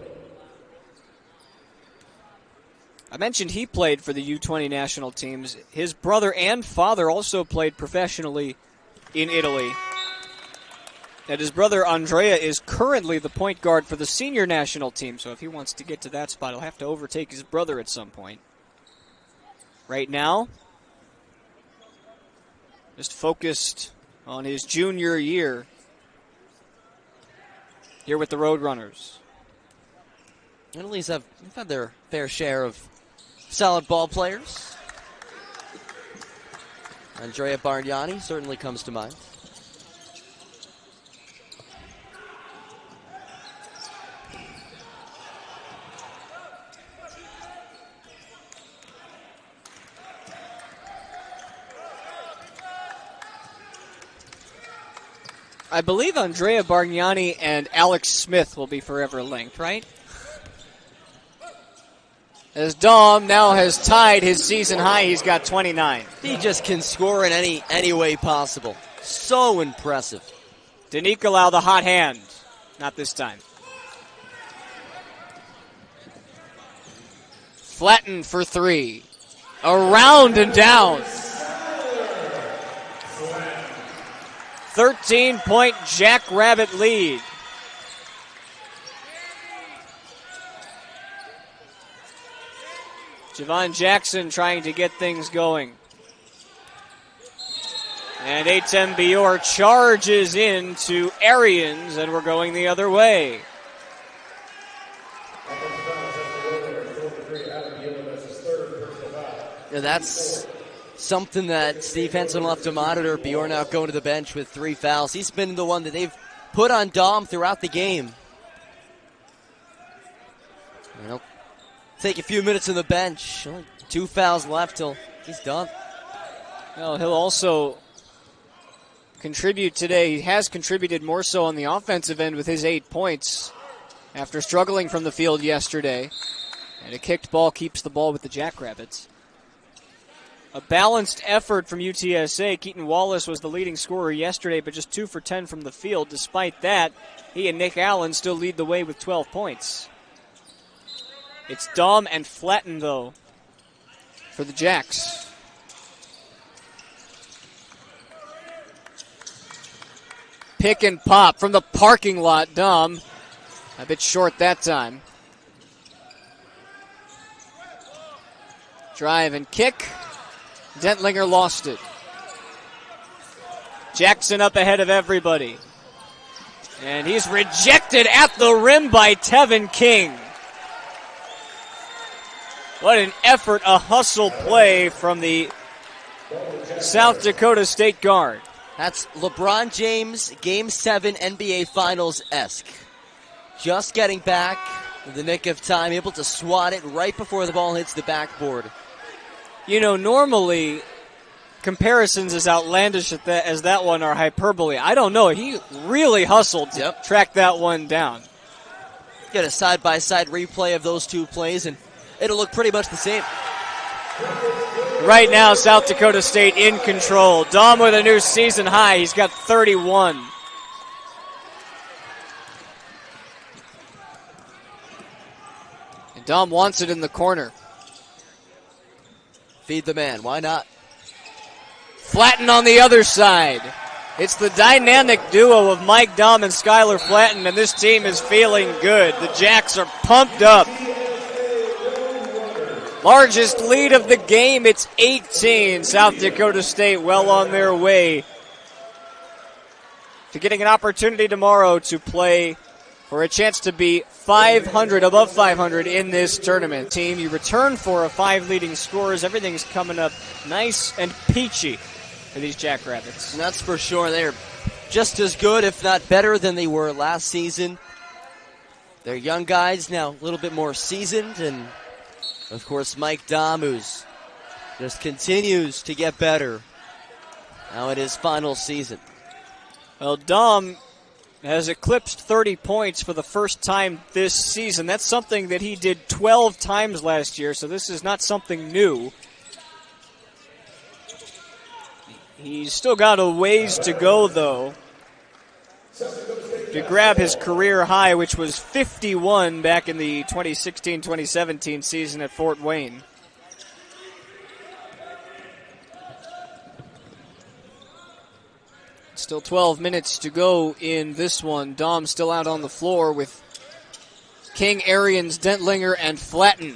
I mentioned he played for the U20 national teams. His brother and father also played professionally in Italy. And his brother Andrea is currently the point guard for the senior national team, so if he wants to get to that spot, he'll have to overtake his brother at some point. Right now, just focused on his junior year here with the Roadrunners. Italy's have had their fair share of solid ball players. Andrea Bargnani certainly comes to mind. I believe Andrea Bargnani and Alex Smith will be forever linked, right? As Daum now has tied his season high, he's got 29. He just can score in any way possible. So impressive. DeNicolau the hot hand. Not this time. Flatten for 3. Around and down. 13-point Jackrabbit lead. Javon Jackson trying to get things going. And Eitem Bior charges into Arians, and we're going the other way. Yeah, that's something that Steve Henson will have to monitor. Bior now going to the bench with 3 fouls. He's been the one that they've put on Daum throughout the game. Well, take a few minutes on the bench. Only 2 fouls left till he's done. Well, he'll also contribute today. He has contributed more so on the offensive end with his 8 points after struggling from the field yesterday. And a kicked ball keeps the ball with the Jackrabbits. A balanced effort from UTSA. Keaton Wallace was the leading scorer yesterday, but just 2 for 10 from the field. Despite that, he and Nick Allen still lead the way with 12 points. It's Daum and Flatten, though, for the Jacks. Pick and pop from the parking lot. Daum a bit short that time. Drive and kick. Dentlinger lost it. Jackson up ahead of everybody. And he's rejected at the rim by Tevin King. What an effort, a hustle play from the South Dakota State guard. That's LeBron James, Game 7 NBA Finals-esque. Just getting back in the nick of time, able to swat it right before the ball hits the backboard. You know, normally comparisons as outlandish as that one are hyperbole. I don't know. He really hustled to track that one down. Get a side-by-side replay of those two plays, and it'll look pretty much the same. Right now, South Dakota State in control. Daum with a new season high. He's got 31. And Daum wants it in the corner. Feed the man. Why not? Flatten on the other side. It's the dynamic duo of Mike Daum and Skylar Flatten, and this team is feeling good. The Jacks are pumped up. Largest lead of the game, it's 18. South Dakota State well on their way to getting an opportunity tomorrow to play for a chance to be 500, above 500 in this tournament. Team, you return for 5 leading scorers. Everything's coming up nice and peachy for these Jackrabbits. And that's for sure. They're just as good, if not better, than they were last season. They're young guys now, a little bit more seasoned, and of course Mike Daum, who's just continues to get better now in his final season. Well, Daum has eclipsed 30 points for the first time this season. That's something that he did 12 times last year, so this is not something new. He's still got a ways to go, though, to grab his career high, which was 51 back in the 2016-2017 season at Fort Wayne. Still 12 minutes to go in this one. Daum still out on the floor with King, Arians, Dentlinger, and Flatten.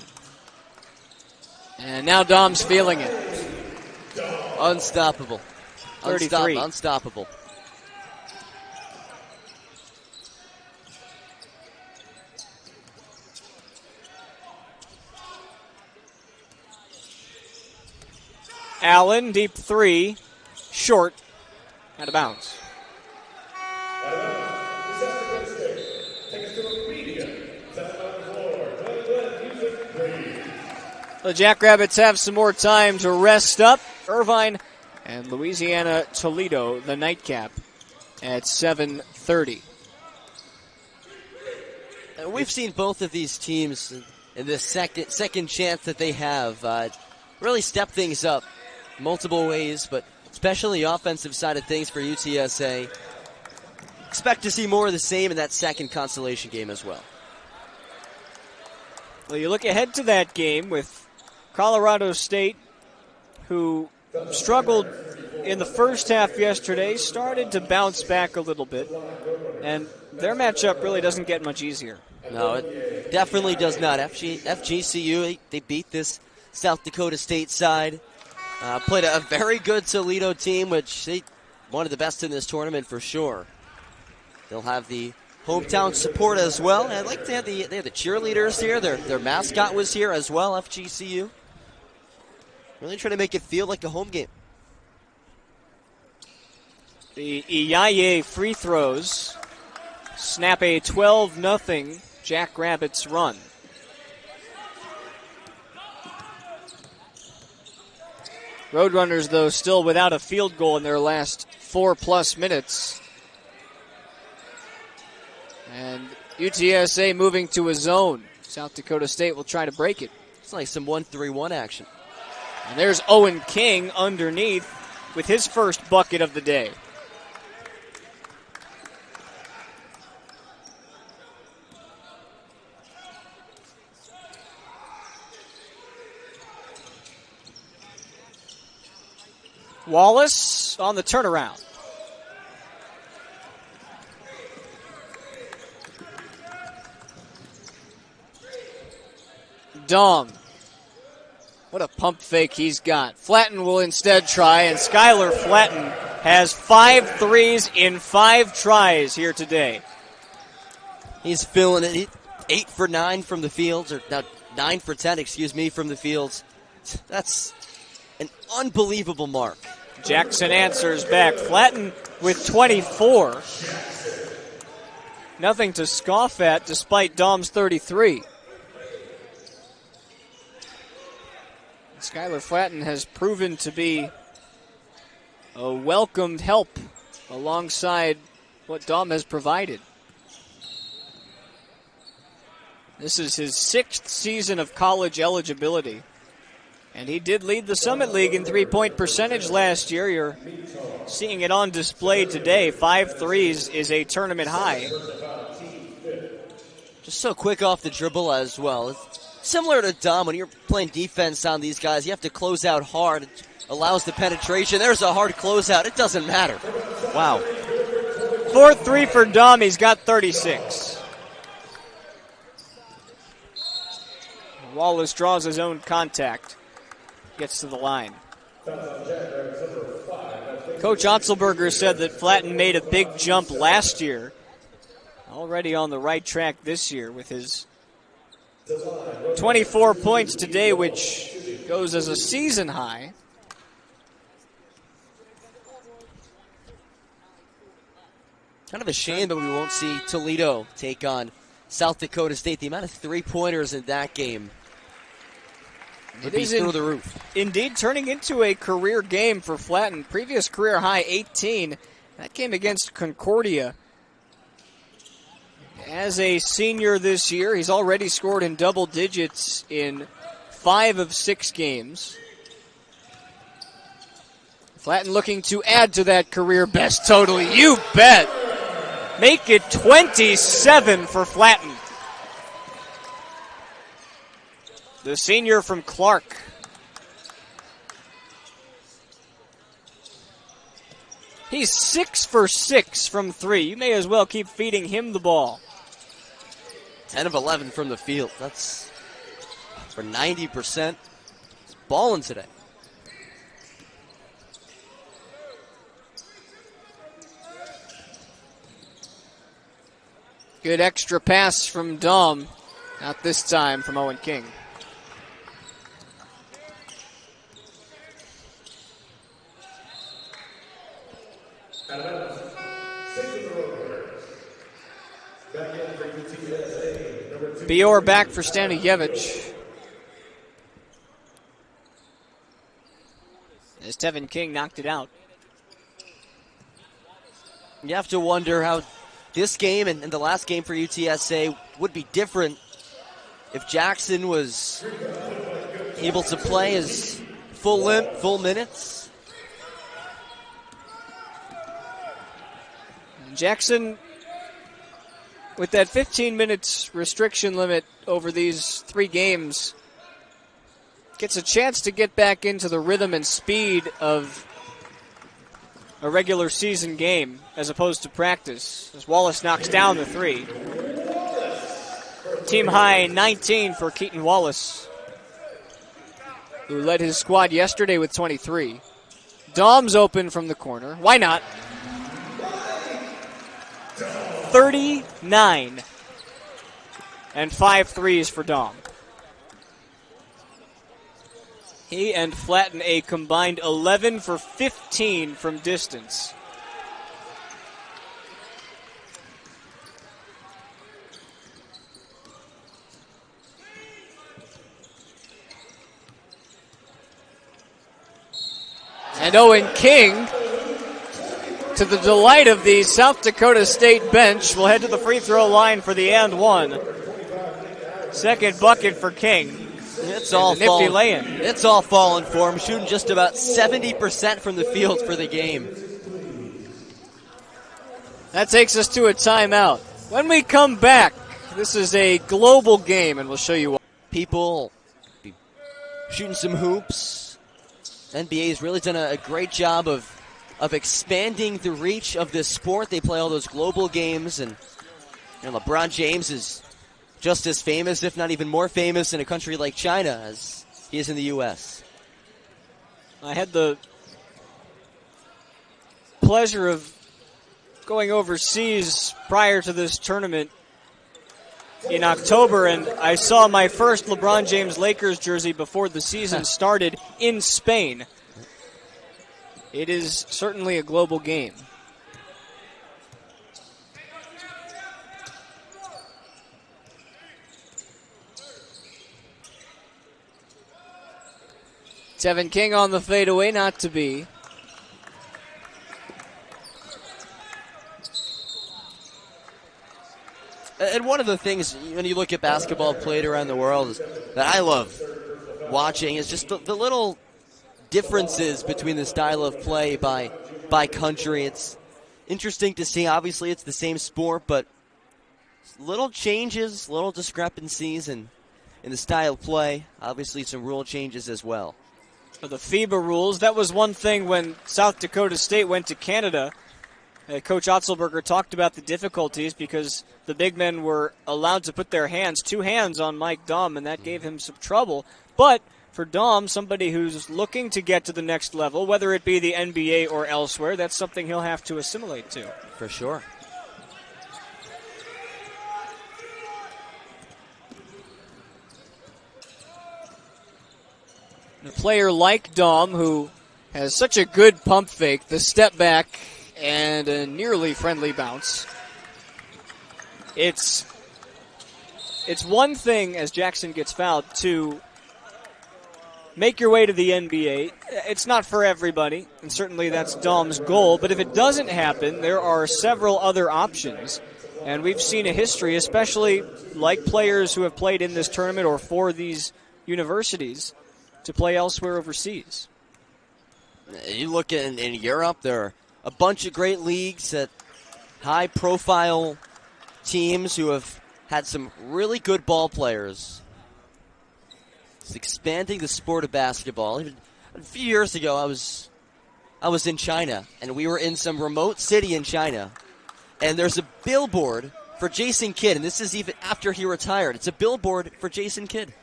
And now Daum's feeling it. Unstoppable. 33. Unstoppable. Allen, deep three, short, out of bounds. The Jackrabbits have some more time to rest up. Irvine and Louisiana Toledo, the nightcap, at 7:30. We've seen both of these teams in the second chance that they have really step things up multiple ways, but especially the offensive side of things for UTSA. Expect to see more of the same in that second consolation game as well. Well, you look ahead to that game with Colorado State, who struggled in the first half yesterday, started to bounce back a little bit, and their matchup really doesn't get much easier. No, it definitely does not. FGCU, they beat this South Dakota State side. Played a very good Toledo team, which they one of the best in this tournament for sure. They'll have the hometown support as well. And I'd like to have they have the cheerleaders here. Their mascot was here as well, FGCU. Really trying to make it feel like a home game. The Iyaye free throws snap a 12-0 Jackrabbits run. Roadrunners, though, still without a field goal in their last 4+ minutes. And UTSA moving to a zone. South Dakota State will try to break it. It's like some 1-3-1 action. And there's Owen King underneath with his first bucket of the day. Wallace on the turnaround. Dom. What a pump fake he's got. Flatten will instead try, and Skylar Flatten has 5 threes in 5 tries here today. He's filling it. 8 for 9 from the fields, or no, 9 for 10, from the fields. That's an unbelievable mark. Jackson answers back. Flatten with 24. Nothing to scoff at despite Dom's 33. Skylar Flatten has proven to be a welcomed help alongside what Dom has provided. This is his 6th season of college eligibility. And he did lead the Summit League in three-point percentage last year. You're seeing it on display today. 5 threes is a tournament high. Just so quick off the dribble as well. It's similar to Dom, when you're playing defense on these guys, you have to close out hard. It allows the penetration. There's a hard closeout. It doesn't matter. Wow. 4th three for Dom. He's got 36. Wallace draws his own contact. Gets to the line. Coach Otzelberger said that Flatten made a big jump last year. Already on the right track this year with his 24 points today, which goes as a season high. Kind of a shame that we won't see Toledo take on South Dakota State. The amount of 3-pointers in that game would be through the roof. Indeed, turning into a career game for Flatten. Previous career high, 18. That came against Concordia. As a senior this year, he's already scored in double digits in 5 of 6 games. Flatten looking to add to that career best total. You bet. Make it 27 for Flatten. The senior from Clark. He's 6 for 6 from 3. You may as well keep feeding him the ball. 10 of 11 from the field. That's for 90%. He's balling today. Good extra pass from Dom. Not this time from Owen King. Bior back for Stanijevic. As Tevin King knocked it out. You have to wonder how this game and the last game for UTSA would be different if Jackson was able to play his full minutes. Jackson, with that 15 minutes restriction limit over these 3 games, gets a chance to get back into the rhythm and speed of a regular season game as opposed to practice, as Wallace knocks down the 3. Team high 19 for Keaton Wallace, who led his squad yesterday with 23. Dom's open from the corner. Why not? 39 and 5 threes for Dom. He and Flatten a combined 11 for 15 from distance. And Owen King, to the delight of the South Dakota State bench, will head to the free throw line for the and one. Second bucket for King. Yeah, It's all nifty falling. lay-in. It's all falling for him. Shooting just about 70% from the field for the game. That takes us to a timeout. When we come back, this is a global game, and we'll show you why. People shooting some hoops. NBA has really done a great job of expanding the reach of this sport. They play all those global games, and LeBron James is just as famous, if not even more famous, in a country like China as he is in the U.S. I had the pleasure of going overseas prior to this tournament in October, and I saw my first LeBron James Lakers jersey before the season started in Spain. It is certainly a global game. Tevin King on the fadeaway, not to be. And one of the things, when you look at basketball played around the world, that I love watching is just the little differences between the style of play by country. It's interesting to see. Obviously, it's the same sport, but little changes, little discrepancies in the style of play. Obviously, some rule changes as well. The FIBA rules, that was one thing when South Dakota State went to Canada. Coach Otzelberger talked about the difficulties because the big men were allowed to put their hands, 2 hands on Mike Daum, and that gave him some trouble. But for Daum, somebody who's looking to get to the next level, whether it be the NBA or elsewhere, that's something he'll have to assimilate to. For sure. A player like Daum, who has such a good pump fake, the step back, and a nearly friendly bounce. It's one thing, as Jackson gets fouled, to make your way to the NBA. It's not for everybody, and certainly that's Daum's goal, but if it doesn't happen, there are several other options. And we've seen a history, especially like players who have played in this tournament or for these universities, to play elsewhere overseas. You look in Europe, there are a bunch of great leagues at high-profile teams who have had some really good ball players. It's expanding the sport of basketball. Even a few years ago, I was in China, and we were in some remote city in China, and there's a billboard for Jason Kidd, and this is even after he retired. It's a billboard for Jason Kidd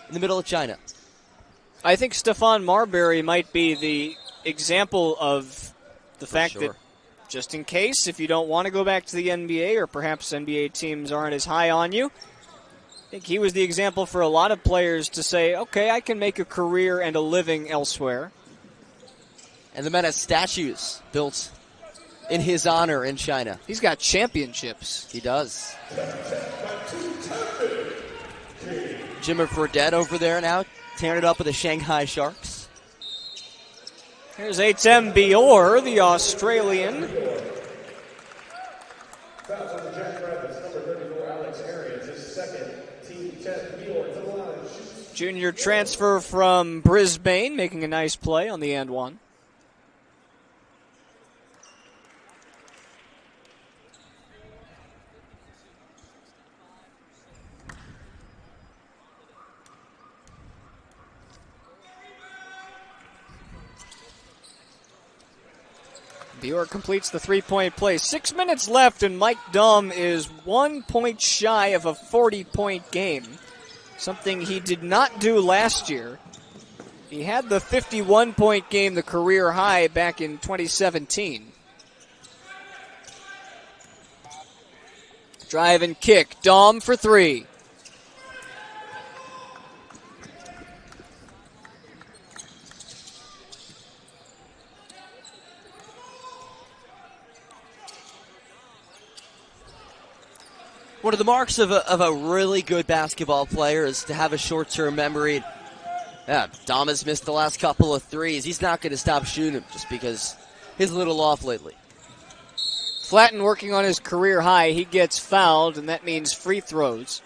in the middle of China. I think Stephon Marbury might be the example of the fact that just in case, if you don't want to go back to the NBA or perhaps NBA teams aren't as high on you, I think he was the example for a lot of players to say, okay, I can make a career and a living elsewhere. And the man has statues built in his honor in China. He's got championships. He does. Jimmer Fredette over there now, tearing it up with the Shanghai Sharks. Here's Atem Bior, the Australian. Fouls on the Jackrabbits, number 34, Alex Arians, his second, team 10, Bior to the line, shoots. Junior transfer from Brisbane, making a nice play on the and one. Bior completes the three-point play. 6 minutes left, and Mike Daum is 1 point shy of a 40-point game, something he did not do last year. He had the 51-point game, the career high, back in 2017. Drive and kick. Daum for 3. One of the marks of a really good basketball player is to have a short-term memory. Yeah, Daum has missed the last couple of threes. He's not going to stop shooting just because he's a little off lately. Flatten working on his career high. He gets fouled, and that means free throws.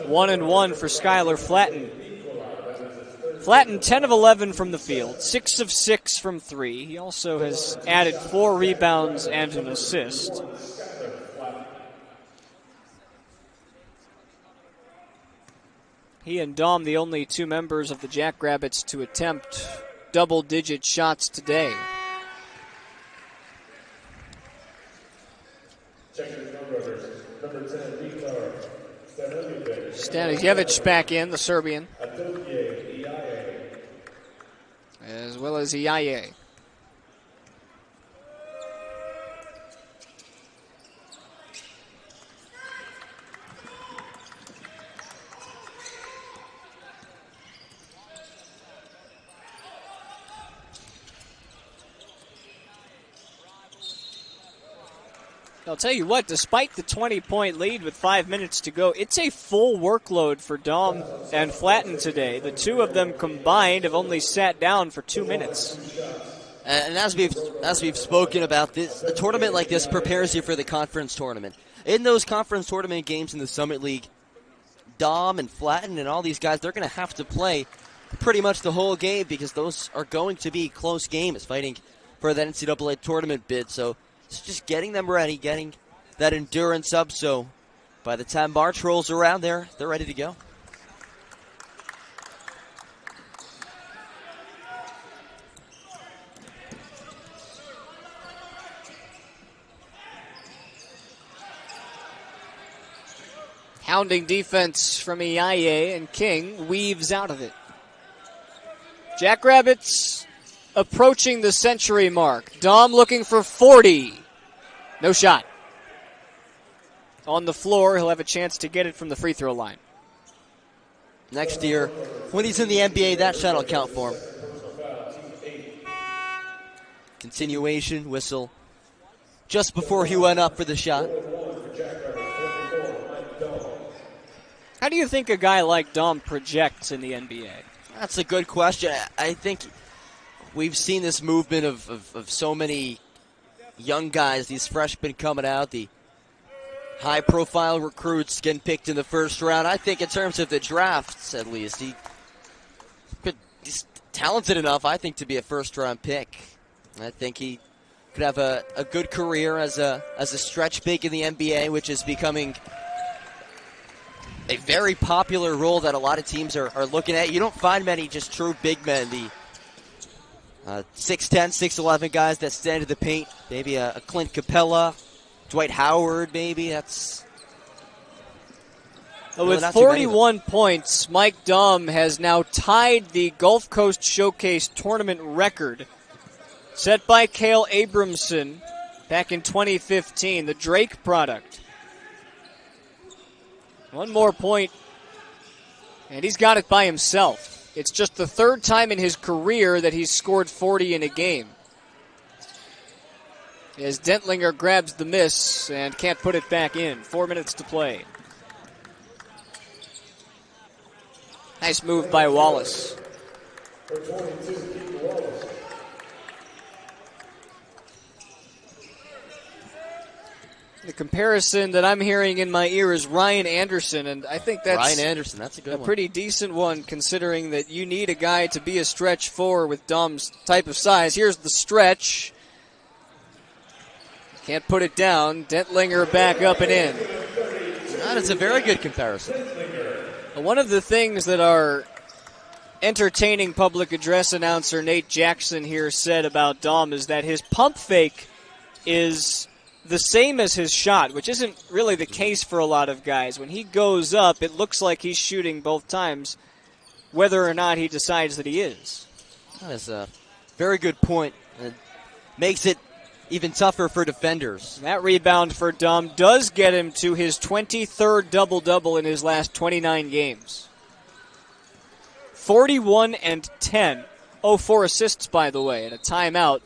1-1 for Skylar Flatten. Flatten 10 of 11 from the field, 6 of 6 from 3. He also has added 4 rebounds and an assist. He and Dom, the only 2 members of the Jackrabbits to attempt double-digit shots today. Stanijevic back in, the Serbian, as well as Iaye. I'll tell you what, despite the 20-point lead with 5 minutes to go, it's a full workload for Dom and Flatten today. The 2 of them combined have only sat down for 2 minutes. And as we've spoken about this, a tournament like this prepares you for the conference tournament. In those conference tournament games in the Summit League, Dom and Flatten and all these guys, they're going to have to play pretty much the whole game because those are going to be close games fighting for that NCAA tournament bid. So it's just getting them ready, getting that endurance up, so by the time March rolls around, they're ready to go. Hounding defense from Iaye, and King weaves out of it. Jackrabbits approaching the century mark. Dom looking for 40. No shot. On the floor, he'll have a chance to get it from the free throw line. Next year, when he's in the NBA, that shot will count for him. Continuation, whistle. Just before he went up for the shot. How do you think a guy like Dom projects in the NBA? That's a good question. I think we've seen this movement of so many young guys, these freshmen coming out, the high-profile recruits getting picked in the first round. I think in terms of the drafts, at least, he's talented enough, I think, to be a first-round pick. I think he could have a good career as a stretch big in the NBA, which is becoming a very popular role that a lot of teams are looking at. You don't find many just true big men, the 6'10", 6'11 guys that stand in the paint. Maybe a Clint Capella, Dwight Howard, maybe. That's with 41 points, Mike Dom has now tied the Gulf Coast Showcase tournament record set by Cale Abramson back in 2015, the Drake product. One more point, and he's got it by himself. It's just the 3rd time in his career that he's scored 40 in a game. As Dentlinger grabs the miss and can't put it back in. 4 minutes to play. Nice move by Wallace. The comparison that I'm hearing in my ear is Ryan Anderson, and I think that's Ryan Anderson. That's a good one. Pretty decent one, considering that you need a guy to be a stretch 4 with Dom's type of size. Here's the stretch. Can't put it down. Dentlinger back up and in. That is a very good comparison. One of the things that our entertaining public address announcer Nate Jackson here said about Dom is that his pump fake is the same as his shot, which isn't really the case for a lot of guys. When he goes up, it looks like he's shooting both times, whether or not he decides that he is. That is a very good point. It makes it even tougher for defenders. That rebound for Dom does get him to his 23rd double-double in his last 29 games. 41 and 10. 4 assists, by the way, and a timeout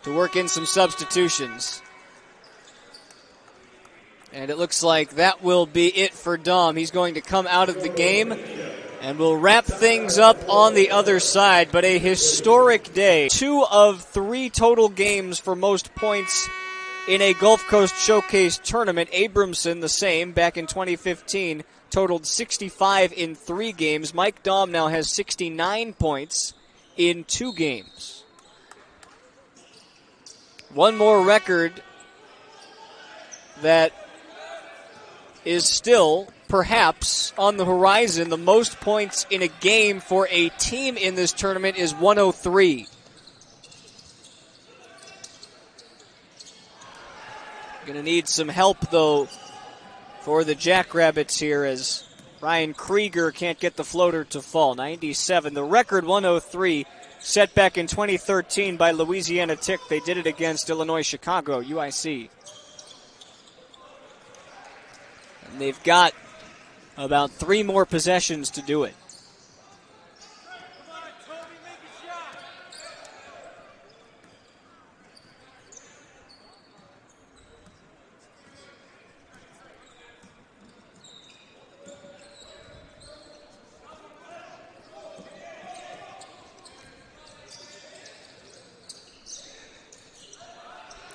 to work in some substitutions. And it looks like that will be it for Dom. He's going to come out of the game, and we'll wrap things up on the other side. But a historic day. 2 of 3 total games for most points in a Gulf Coast Showcase tournament. Abramson the same back in 2015. totaled 65 in 3 games. Mike Daum now has 69 points in 2 games. One more record that is still perhaps on the horizon. The most points in a game for a team in this tournament is 103. Going to need some help, though, for the Jackrabbits here as Ryan Krieger can't get the floater to fall. 97. The record 103 set back in 2013 by Louisiana Tech. They did it against Illinois Chicago, UIC. And they've got about 3 more possessions to do it.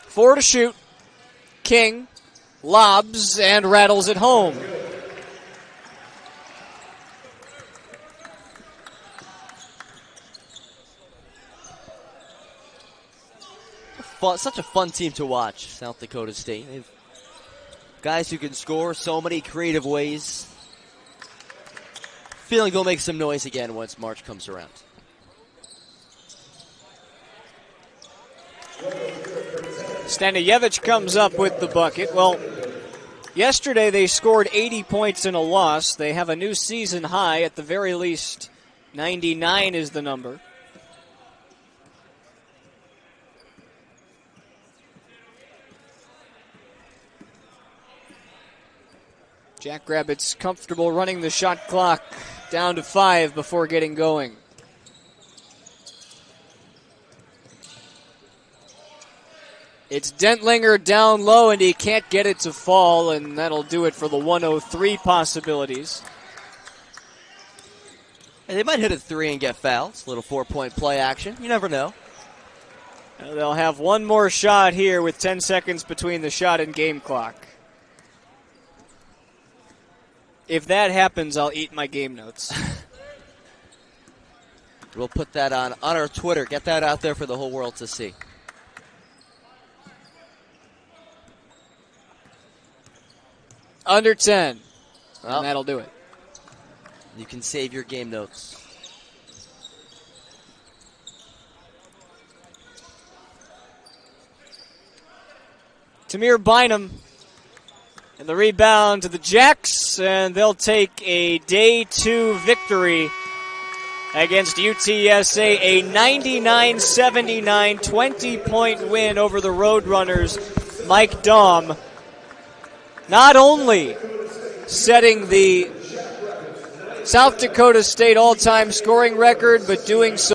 Four to shoot. King lobs and rattles it home. Such a fun team to watch, South Dakota State. They've guys who can score so many creative ways. Feeling they'll make some noise again once March comes around. Staniyevich comes up with the bucket. Well, yesterday they scored 80 points in a loss. They have a new season high. At the very least, 99 is the number. Jackrabbits comfortable running the shot clock down to 5 before getting going. It's Dentlinger down low, and he can't get it to fall, and that'll do it for the 103 possibilities. And they might hit a 3 and get fouled. It's a little 4-point play action. You never know. They'll have one more shot here with 10 seconds between the shot and game clock. If that happens, I'll eat my game notes. We'll put that on our Twitter. Get that out there for the whole world to see. Under 10. Well, And that'll do it. You can save your game notes. Tamir Bynum and the rebound to the Jacks, and they'll take a day 2 victory against UTSA, a 99-79 20-point win over the Roadrunners. Mike Daum not only setting the South Dakota State all-time scoring record, but doing so